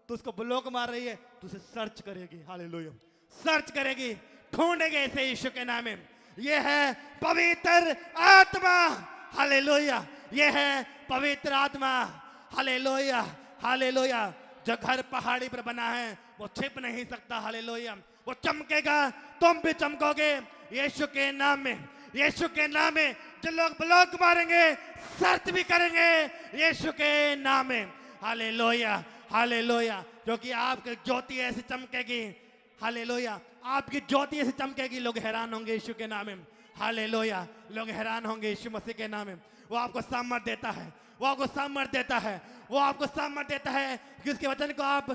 तो उसको ब्लॉक मार रही है, तो उसे सर्च करेगी। हालेलुया। सर्च करेगी, ढूंढेंगे इसे यीशु के नाम में। ये है पवित्र आत्मा। हालेलुया। ये है पवित्र आत्मा। Hallelujah, hallelujah. जो घर पहाड़ी पर बना है वो छिप नहीं सकता। हालेलुया। वो चमकेगा, तुम भी चमकोगे यीशु के नाम में। यीशु के नाम में जो लोग ब्लॉक मारेंगे, सर्च भी करेंगे यीशु के नाम में। Hallelujah, hallelujah. क्योंकि आपकी ज्योति ऐसे चमकेगी। हालेलुया। आपकी ज्योति ऐसे चमकेगी, लोग हैरान होंगे यीशु के नाम में। हालेलुया। लोग हैरान होंगे यीशु मसीह के नाम में। वो आपको सामर्थ देता है, वो आपको सामर्थ देता है, वो आपको सामर्थ देता है कि उसके वचन को आप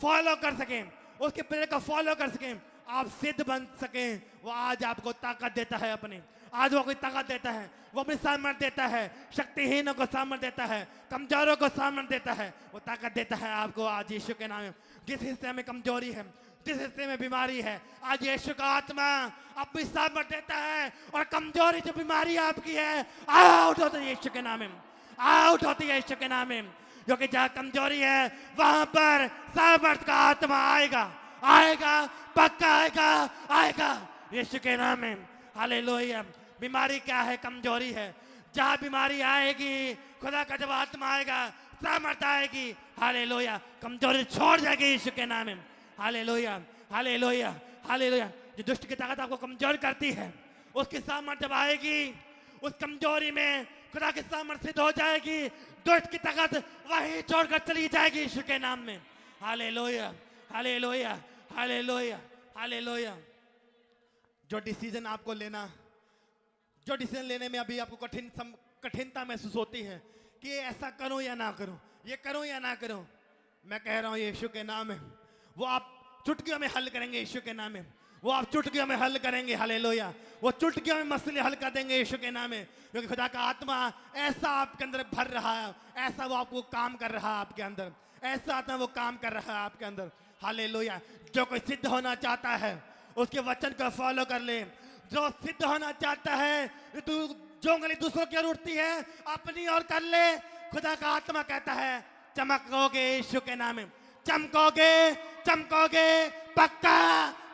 फॉलो कर सकें, उसके प्रेरक को फॉलो कर सकें, आप सिद्ध बन सकें। वो आज आपको ताकत देता है अपनी, आज वो कोई ताकत देता है, वो अपनी सामर्थ देता है, शक्तिहीनों को सामर्थ देता है, कमजोरों को सामर्थ देता है, वो ताकत देता है आपको आज यीशु के नाम में। जिस हिस्से में कमजोरी है, जिस हिस्से में बीमारी है, आज यीशु का आत्मा अपनी सामर्थ देता है, और कमजोरी जो बीमारी आपकी है, आउट होती है यीशु के नाम में, आउट होती है यीशु के नाम में। क्योंकि जहां कमजोरी है वहां पर सामर्थ का आत्मा आएगा, आएगा, पक्का आएगा, आएगा यीशु के नाम में। हालेलुया। बीमारी क्या है? कमजोरी है। जहां बीमारी आएगी, खुदा का जब आत्मा आएगा, सामर्थ आएगी। हालेलुया। कमजोरी छोड़ जाएगी यीशु के नाम में। Hallelujah, hallelujah, hallelujah. जो दुष्ट की ताकत आपको कमजोर करती है, उसकी सामर्थ जब आएगी, उस कमजोरी में खुदा की सामर्थ सिद्ध हो जाएगी। दुष्ट की ताकत वहीं छोड़कर चली जाएगी यीशु के नाम में। Hallelujah, hallelujah, hallelujah, hallelujah. जो डिसीजन आपको लेना, जो डिसीजन लेने में अभी आपको कठिनता महसूस होती है कि ये ऐसा करूं या ना करूं, ये करूं या ना करूं, मैं कह रहा हूं यीशु के नाम में वो आप चुटकियों में हल करेंगे यीशु के नाम में। वो आप चुटकियों में हल करेंगे। हालेलुया। वो चुटकियों में मसले हल कर देंगे यीशु के नाम में, क्योंकि खुदा का आत्मा ऐसा आपके अंदर भर रहा है, ऐसा वो आपको काम कर रहा है आपके अंदर, ऐसा आत्मा वो काम कर रहा है आपके अंदर। हालेलुया। जो कोई सिद्ध होना चाहता है उसके वचन को फॉलो कर ले। जो सिद्ध होना चाहता है, तू जो उंगली दूसरों की ओर उठती है अपनी ओर कर ले। खुदा का आत्मा कहता है चमकोगे यीशु के नाम में, चमकोगे, चमकोगे, पक्का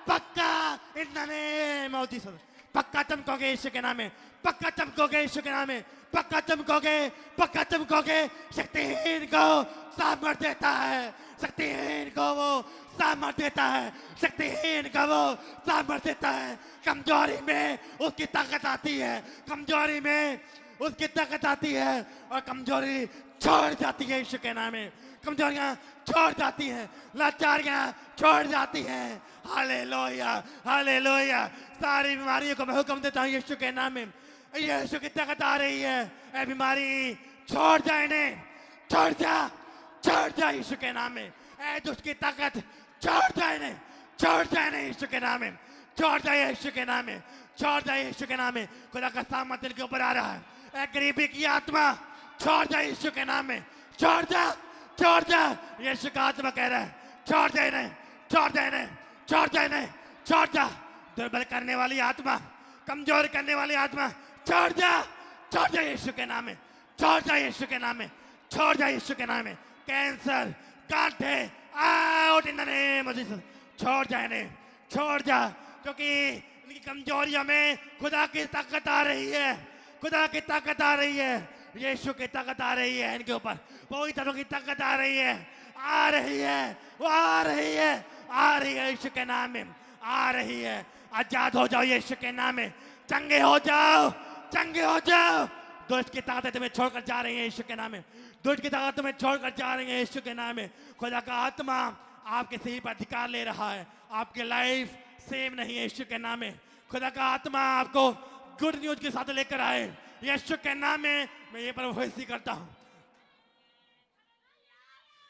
पक्का इन द नेम ऑफ जीसस। पक्का चमकोगे यीशु के नाम में, पक्का चमकोगे यीशु के नाम में, पक्का चमकोगे, पक्का चमकोगे। शक्तिहीन को सामर्थ देता है, शक्तिहीन को वो सामर्थ देता है, शक्तिहीन को वो सामर्थ देता है। कमजोरी में उसकी ताकत आती है, कमजोरी में उसकी ताकत आती है और कमजोरी छोड़ जाती है यीशु के नाम में। कमजोरियां छोड़ जाती हैं, लाचारियां छोड़ जाती हैं। Hallelujah, hallelujah. सारी बीमारियों को मैं हुक्म देता हूँ यीशु के नाम में। यीशु की ताकत आ रही है, ए बीमारी छोड़ जाए ने, छोड़ जा, छोड़ जा यीशु के नाम में। ए दुष्ट की ताकत छोड़ जाए ने, छोड़ जाए ने यीशु के नाम में, छोड़ जाए यीशु के नाम में, छोड़ जाए यीशु के नाम में। खुदा का सामर्थ दिल के ऊपर आ रहा है। ए गरीबी की आत्मा छोड़ जा यीशु के नाम में, छोड़ जा, छोड़ जा। यीशु का आत्मा कह रहा है छोड़ जा इन्हें, छोड़ जा इन्हें, छोड़ जा इन्हें, छोड़ जा। दुर्बल करने वाली आत्मा, कमजोर करने वाली आत्मा छोड़ जा, छोड़ जा यीशु के नाम में, छोड़ जा यीशु के नाम में, छोड़ जा यीशु के नाम में। कैंसर, गांठे out in the name of Jesus. छोड़ जा इन्हें, छोड़ जा, क्योंकि इनकी कमजोरियों में खुदा की ताकत आ रही है, खुदा की ताकत आ रही है, यीशु की ताकत आ रही है इनके ऊपर। वही तरह की ताकत आ रही है, आ रही है, वो आ रही है, आ रही है यीशु के नाम में, आ रही है। आजाद हो जाओ यीशु के नाम में, चंगे हो जाओ, चंगे हो जाओ। दुष्ट की ताकत तुम्हें छोड़कर जा रही है यीशु के नाम में, दुष्ट की ताकत तुम्हें छोड़कर जा रही है यीशु के नाम में। खुदा का आत्मा आपके शरीर पर अधिकार ले रहा है, आपकी लाइफ सेम नहीं है यीशु के नाम में। खुदा का आत्मा आपको गुड न्यूज के साथ लेकर आए यीशु के नाम में। मैं ये प्रोफेसी करता हूं,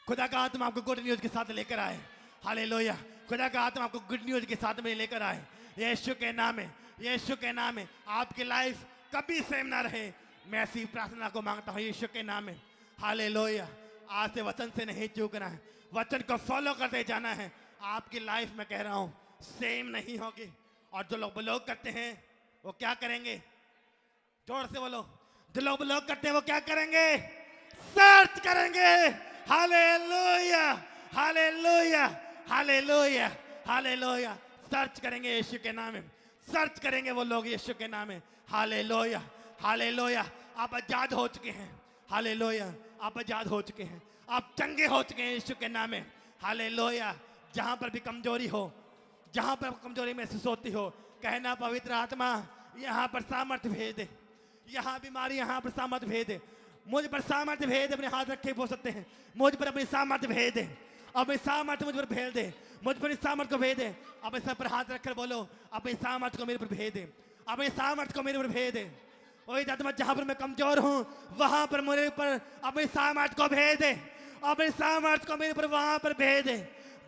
खुदा का आत्मा आपको गुड न्यूज के साथ लेकर आए। हालेलुया। खुदा का आत्मा आपको गुड न्यूज के साथ में लेकर आए यीशु के नाम में, यीशु के नाम में। आपकी लाइफ कभी सेम ना रहे, मैं ऐसी प्रार्थना को मांगता हूं यीशु के नाम में। हालेलुया। आज से वचन से नहीं चूकना है, वचन को फॉलो करते जाना है। आपकी लाइफ में कह रहा हूं सेम नहीं होगी। और जो लोग ब्लॉग करते हैं वो क्या करेंगे, जोर से बोलो, जो लोग ब्लॉग करते हैं वो क्या करेंगे, सर्च करेंगे। Hallelujah, hallelujah, hallelujah, hallelujah. Search करेंगे यीशु के नाम में, सर्च करेंगे वो लोग यीशु के नाम में। Hallelujah, hallelujah. आप आजाद हो चुके हैं, हालेलुया। आप आजाद हो चुके हैं, आप चंगे हो चुके हैं यीशु के नाम में। हालेलुया। जहां पर भी कमजोरी हो, जहां पर कमजोरी महसूस होती हो, कहना पवित्र आत्मा यहाँ पर सामर्थ्य भेज दे, यहाँ बीमारी यहाँ पर सामर्थ्य भेज दे, मुझ पर सामर्थ्य भेज दे। अपने हाथ रखे बोल सकते हैं, मुझ पर अपनी सामर्थ्य भेज दे, अपनी सामर्थ्य मुझ पर भेज दे, मुझ पर इस सामर्थ्य को भेज दे। अपने सर पर हाथ रखकर बोलो, अपनी सामर्थ्य को मेरे पर भेज दे, अपनी सामर्थ्य को मेरे पर भेज दे। वही आत्मा जहां पर मैं कमजोर हूं वहां पर मेरे ऊपर अपनी सामर्थ्य को भेज दे, अपनी सामर्थ्य को मेरे ऊपर वहां पर भेज दे।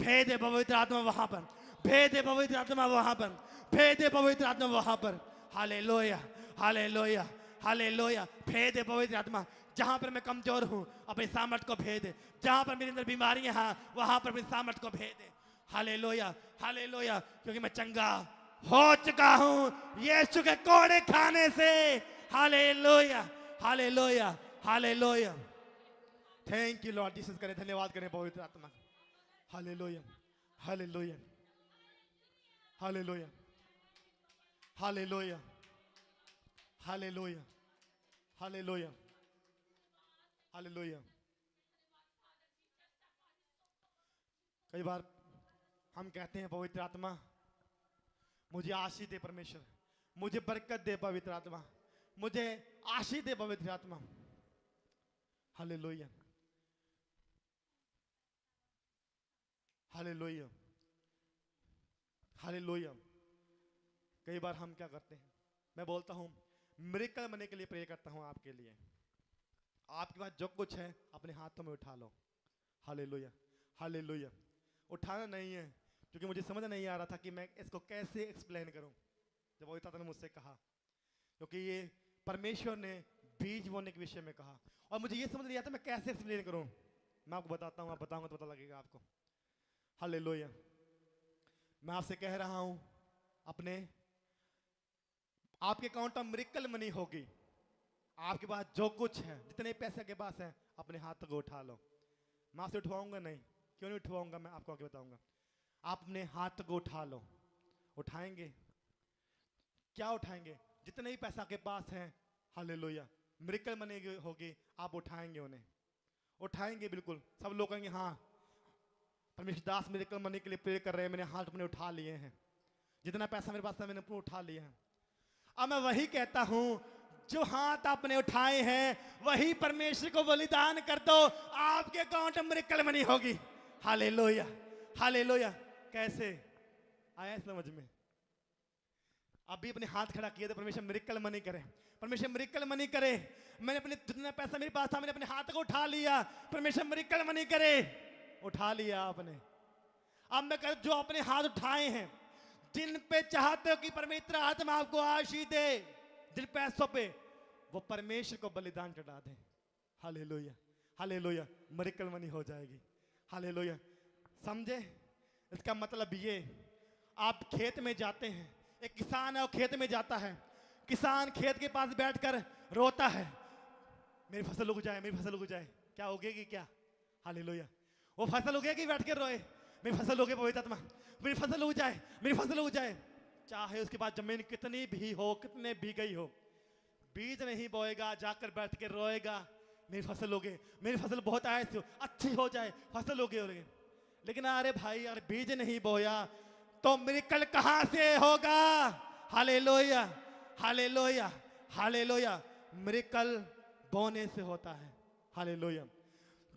भेज दे पवित्र आत्मा वहां पर, भेज दे पवित्र आत्मा वहां पर, भेज दे पवित्र आत्मा वहां पर। Hallelujah, hallelujah, hallelujah. भेज दे पवित्र आत्मा, जहां पर मैं कमजोर हूं अपनी सामर्थ्य को भेज दे, जहां पर मेरे अंदर बीमारियां हैं वहां पर अपनी सामर्थ्य को भेज दे। Hallelujah, hallelujah. क्योंकि मैं चंगा हो चुका हूं यीशु के कोड़े खाने से। Hallelujah, hallelujah, hallelujah. Thank you lord Jesus. करें धन्यवाद करें पवित्र आत्मा। Hallelujah, hallelujah, hallelujah, hallelujah, hallelujah, hallelujah, hallelujah. कई बार हम कहते हैं पवित्र आत्मा मुझे आशीष दे परमेश्वर, मुझे बरकत दे पवित्र आत्मा, मुझे आशीष दे पवित्र आत्मा। Hallelujah, hallelujah, hallelujah. कई बार हम क्या करते हैं, मैं बोलता हूं मिरेकल बनने के लिए प्रे करता हूं आपके लिए। आपके पास जो कुछ है अपने हाथों में उठा लो। Hallelujah, hallelujah. उठाना नहीं है, क्योंकि मुझे समझ नहीं आ रहा था कि मैं इसको कैसे एक्सप्लेन करूं जब पवित्र आत्मा ने मुझसे कहा, क्योंकि ये परमेश्वर ने बीज बोने के विषय में कहा और मुझे ये समझ नहीं आता मैं कैसे एक्सप्लेन करूं। मैं आपको बताता हूं, आप बताऊंगा तो पता लगेगा आपको। हालेलुया। मैं आपसे कह रहा हूं, अपने आपके अकाउंट में मिरेकल मनी होगी। आपके पास जो कुछ है, जितने पैसे के पास है, अपने हाथ को उठा लो। मैं आपसे उठवाऊंगा नहीं, क्यों नहीं उठवाऊंगा, मैं आपको आगे बताऊंगा। आप अपने हाथ को उठा लो। उठाएंगे, क्या उठाएंगे? जितने ही पैसा के पास है, हालेलुया, मिरेकल मनी होगी, आप उठाएंगे उन्हें। उठाएंगे बिल्कुल, सब लोग कहेंगे हाँ परमेश्वर दास मिरेकल मनी के लिए प्रे कर रहे हैं, मैंने हाथ अपने उठा लिए हैं, जितना पैसा मेरे पास है मैंने अपने उठा लिया है। अब मैं वही कहता हूं, जो हाथ आपने उठाए हैं वही परमेश्वर को बलिदान कर दो, आपके अकाउंट में मिरेकल मनी होगी। Hallelujah, hallelujah. कैसे आया समझ में? अभी अपने हाथ खड़ा किए तो परमेश्वर मिरेकल मनी करे, परमेश्वर मिरेकल मनी करे। मैंने अपने जितना पैसा मेरे पास था मैंने अपने हाथ को उठा लिया, परमेश्वर मिरेकल मनी करे। उठा लिया आपने। अब मैं कह, जो अपने हाथ उठाए हैं, जिन पे चाहते हो कि परमेश्वर आत्मा आपको आशीष दे, जिन पैसों पे, वो परमेश्वर को बलिदान चढ़ा दें। हालेलुया, हालेलुया, मिरेकल मनी हो जाएगी। हालेलुया। समझे? इसका मतलब ये, आप खेत में जाते हैं, एक किसान है वो खेत में जाता है, किसान खेत के पास बैठकर रोता है, मेरी फसल उग जाए, मेरी फसल उग जाए। क्या उगेगी क्या? हालेलुया। वो फसल उगेगी, बैठ कर रोए, मेरी फसल उगे पवित्र आत्मा, मेरी फसल उग जाए, मेरी फसल उग जाए। चाहे उसके बाद जमीन कितनी भी हो, कितने भी गई हो, बीज नहीं बोएगा, जाकर बैठ के रोएगा, मेरी फसल उगे, मेरी फसल बहुत आए थी, अच्छी हो जाए, फसल उगे उगे। लेकिन अरे भाई, अरे बीज नहीं बोया तो मिरेकल कहां से होगा? Hallelujah, hallelujah, hallelujah. मिरेकल बोने से होता है। हालेलुया।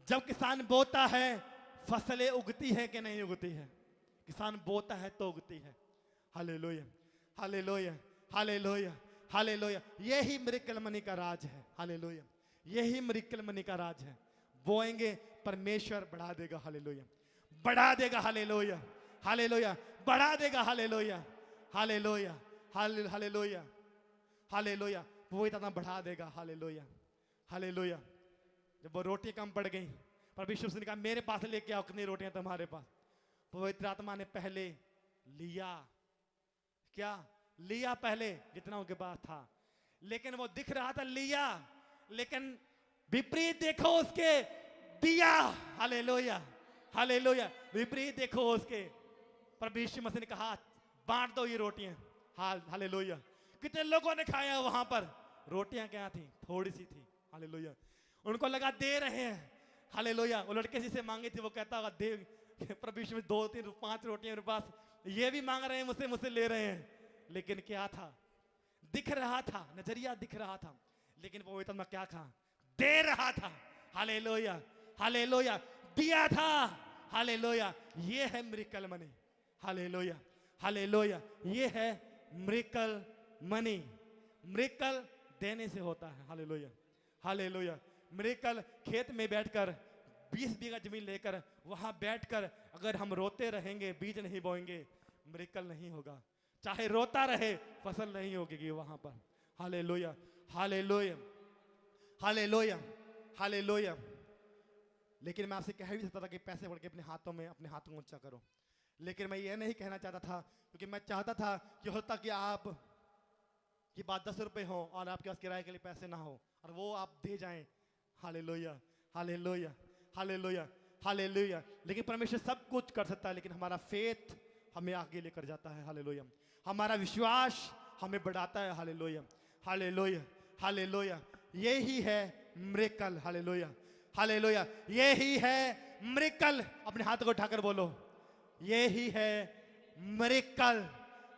जब किसान बोता है, फसलें उगती है कि नहीं उगती है? किसान बोता है तो उगती है। Hallelujah, hallelujah, hallelujah, hallelujah. यही मिरेकल मनी का राज है। हालेलुया, यही मिरेकल मनी का राज है। बोएंगे, परमेश्वर बढ़ा देगा। हालेलुया, बढ़ा देगा। हालेलुया, हालेलुया, बढ़ा देगा। Hallelujah, hallelujah, hallelujah, hallelujah. वो इतना बढ़ा देगा। Hallelujah, hallelujah. जब वो रोटी कम पड़ गई, परमेश्वर ने कहा मेरे पास लेके आओ, कितनी रोटियां तुम्हारे पास? पवित्र आत्मा ने पहले लिया, क्या लिया? पहले जितना उनके पास था, लेकिन वो दिख रहा था लिया, लेकिन विपरीत देखो उसके, दिया। Hallelujah, hallelujah. विपरीत देखो उसके। परमेश्वर मसीह ने कहा बांट दो ये रोटियां। हालेलुया। कितने लोगों ने खाया वहां पर? रोटियां क्या थी? थोड़ी सी थी। हालेलुया। उनको लगा दे रहे हैं। हालेलुया। वो लड़के जिसे मांगी थी वो कहता होगा दे, परमेश्वर में 2, 3, 5 रोटियां मेरे पास, ये भी मांग रहे हैं मुझसे, मुझसे ले रहे हैं। लेकिन क्या था? दिख रहा था, नजरिया दिख रहा था, लेकिन वो इतना क्या कहा? दे रहा था। हालेलुया, हालेलुया, दिया था। हालेलुया। ये है मिरेकल मनी। Hallelujah, hallelujah. ये है मिरेकल मनी। मिरेकल देने से होता है। Hallelujah, hallelujah. मिरेकल खेत में बैठकर 20 बीघा जमीन लेकर वहां बैठकर अगर हम रोते रहेंगे, बीज नहीं बोएंगे, मिरेकल नहीं होगा। चाहे रोता रहे, फसल नहीं होगी वहां पर। Hallelujah, hallelujah, hallelujah, hallelujah. लेकिन मैं आपसे कह भी सकता था कि पैसे बढ़ के अपने हाथों में, अपने हाथों को ऊंचा करो, लेकिन मैं ये नहीं कहना चाहता था, क्योंकि मैं चाहता था कि होता कि आप की बात 10 रुपए हो और आपके पास किराए के लिए पैसे ना हो और वो आप दे जाएं। Hallelujah, hallelujah, hallelujah, hallelujah. लेकिन परमेश्वर सब कुछ कर सकता है, लेकिन हमारा फेथ हमें आगे लेकर जाता है। हालेलुया। हमारा विश्वास हमें बढ़ाता है। Hallelujah, hallelujah, hallelujah. यही है मिरेकल। Hallelujah, hallelujah. यही है मिरेकल। अपने हाथ को उठाकर बोलो, यही है मिरेकल।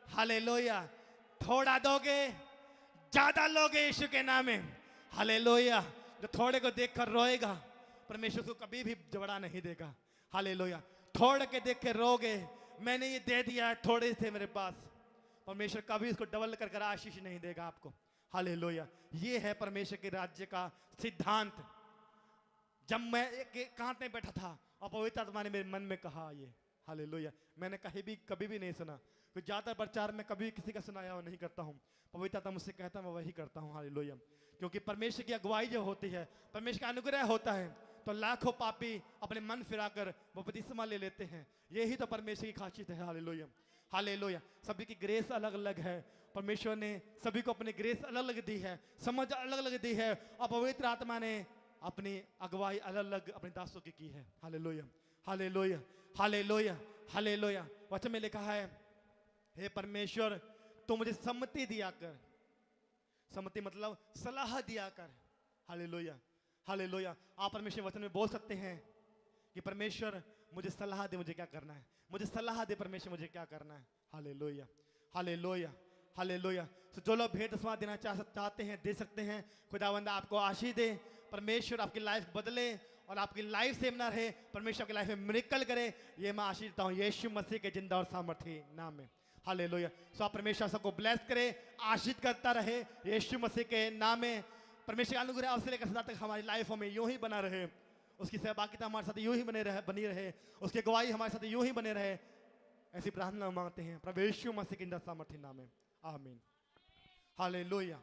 हालेलुया। थोड़ा दोगे, ज्यादा लोगे यीशु के नाम में। हालेलुया। जो थोड़े को देखकर रोएगा, परमेश्वर को कभी भी जबड़ा नहीं देगा। हालेलुया। थोड़े के देख के रोगे, मैंने ये दे दिया, थोड़े थे मेरे पास, परमेश्वर कभी इसको डबल कर आशीष नहीं देगा आपको। हालेलुया। ये है परमेश्वर के राज्य का सिद्धांत। जब मैं एक एकांत में बैठा था और पवित्र आत्मा ने मेरे मन में कहा ये, हालेलुया। मैंने कहीं भी कभी भी नहीं सुना, क्योंकि ज़्यादा प्रचार में कभी किसी का सुनाया हुआ नहीं करता हूँ। पवित्र आत्मा मुझसे कहता है, मैं वही करता हूँ। हालेलुया। क्योंकि परमेश्वर की अगुवाई जो होती है, परमेश्वर का अनुग्रह होता है, तो लाखों पापी अपने मन फिराकर वो बपतिस्मा ले लेते हैं। यही तो परमेश्वर की खासियत है। Hallelujah, hallelujah. सभी की ग्रेस अलग अलग है। परमेश्वर ने सभी को अपनी ग्रेस अलग अलग दी है, समझ अलग अलग दी है, और पवित्र आत्मा ने अपनी अगुवाई अलग अलग अपने दासों की है। Hallelujah, hallelujah, hallelujah, hallelujah. वचन में लिखा है, हे परमेश्वर तू मुझे सम्मति दिया कर। सम्मति मतलब सलाह दिया कर। Hallelujah, hallelujah. आप परमेश्वर वचन में बोल सकते हैं कि परमेश्वर मुझे सलाह दे, मुझे क्या करना है, मुझे सलाह दे परमेश्वर, मुझे क्या करना है। Hallelujah, hallelujah, hallelujah. तो जो लोग भेंट दसवां देना चाहते हैं दे सकते हैं। खुदावंद आपको आशीष दे, परमेश्वर आपकी लाइफ बदले और आपकी लाइफ सेम ना रहे, परमेश्वर आपकी लाइफ में मिरेकल करे, ये मैं आशीष देता हूँ यीशु मसीह के जिंदा और सामर्थी नाम में। हालेलुया। सो आप परमेश्वर सबको ब्लेस करे, आशीष करता रहे यीशु मसीह के नाम में। परमेश्वर का अनुग्रह उससे लेकर सदा तक हमारी लाइफों में यूं ही बना रहे, उसकी सहभागिता हमारे साथ यूं ही बनी रहे, उसकी गवाही हमारे साथ यूं ही बने रहे। ऐसी प्रार्थना मांगते हैं प्रभु यीशु मसीह के जिंदा सामर्थी नाम में, आमीन। हालेलुया।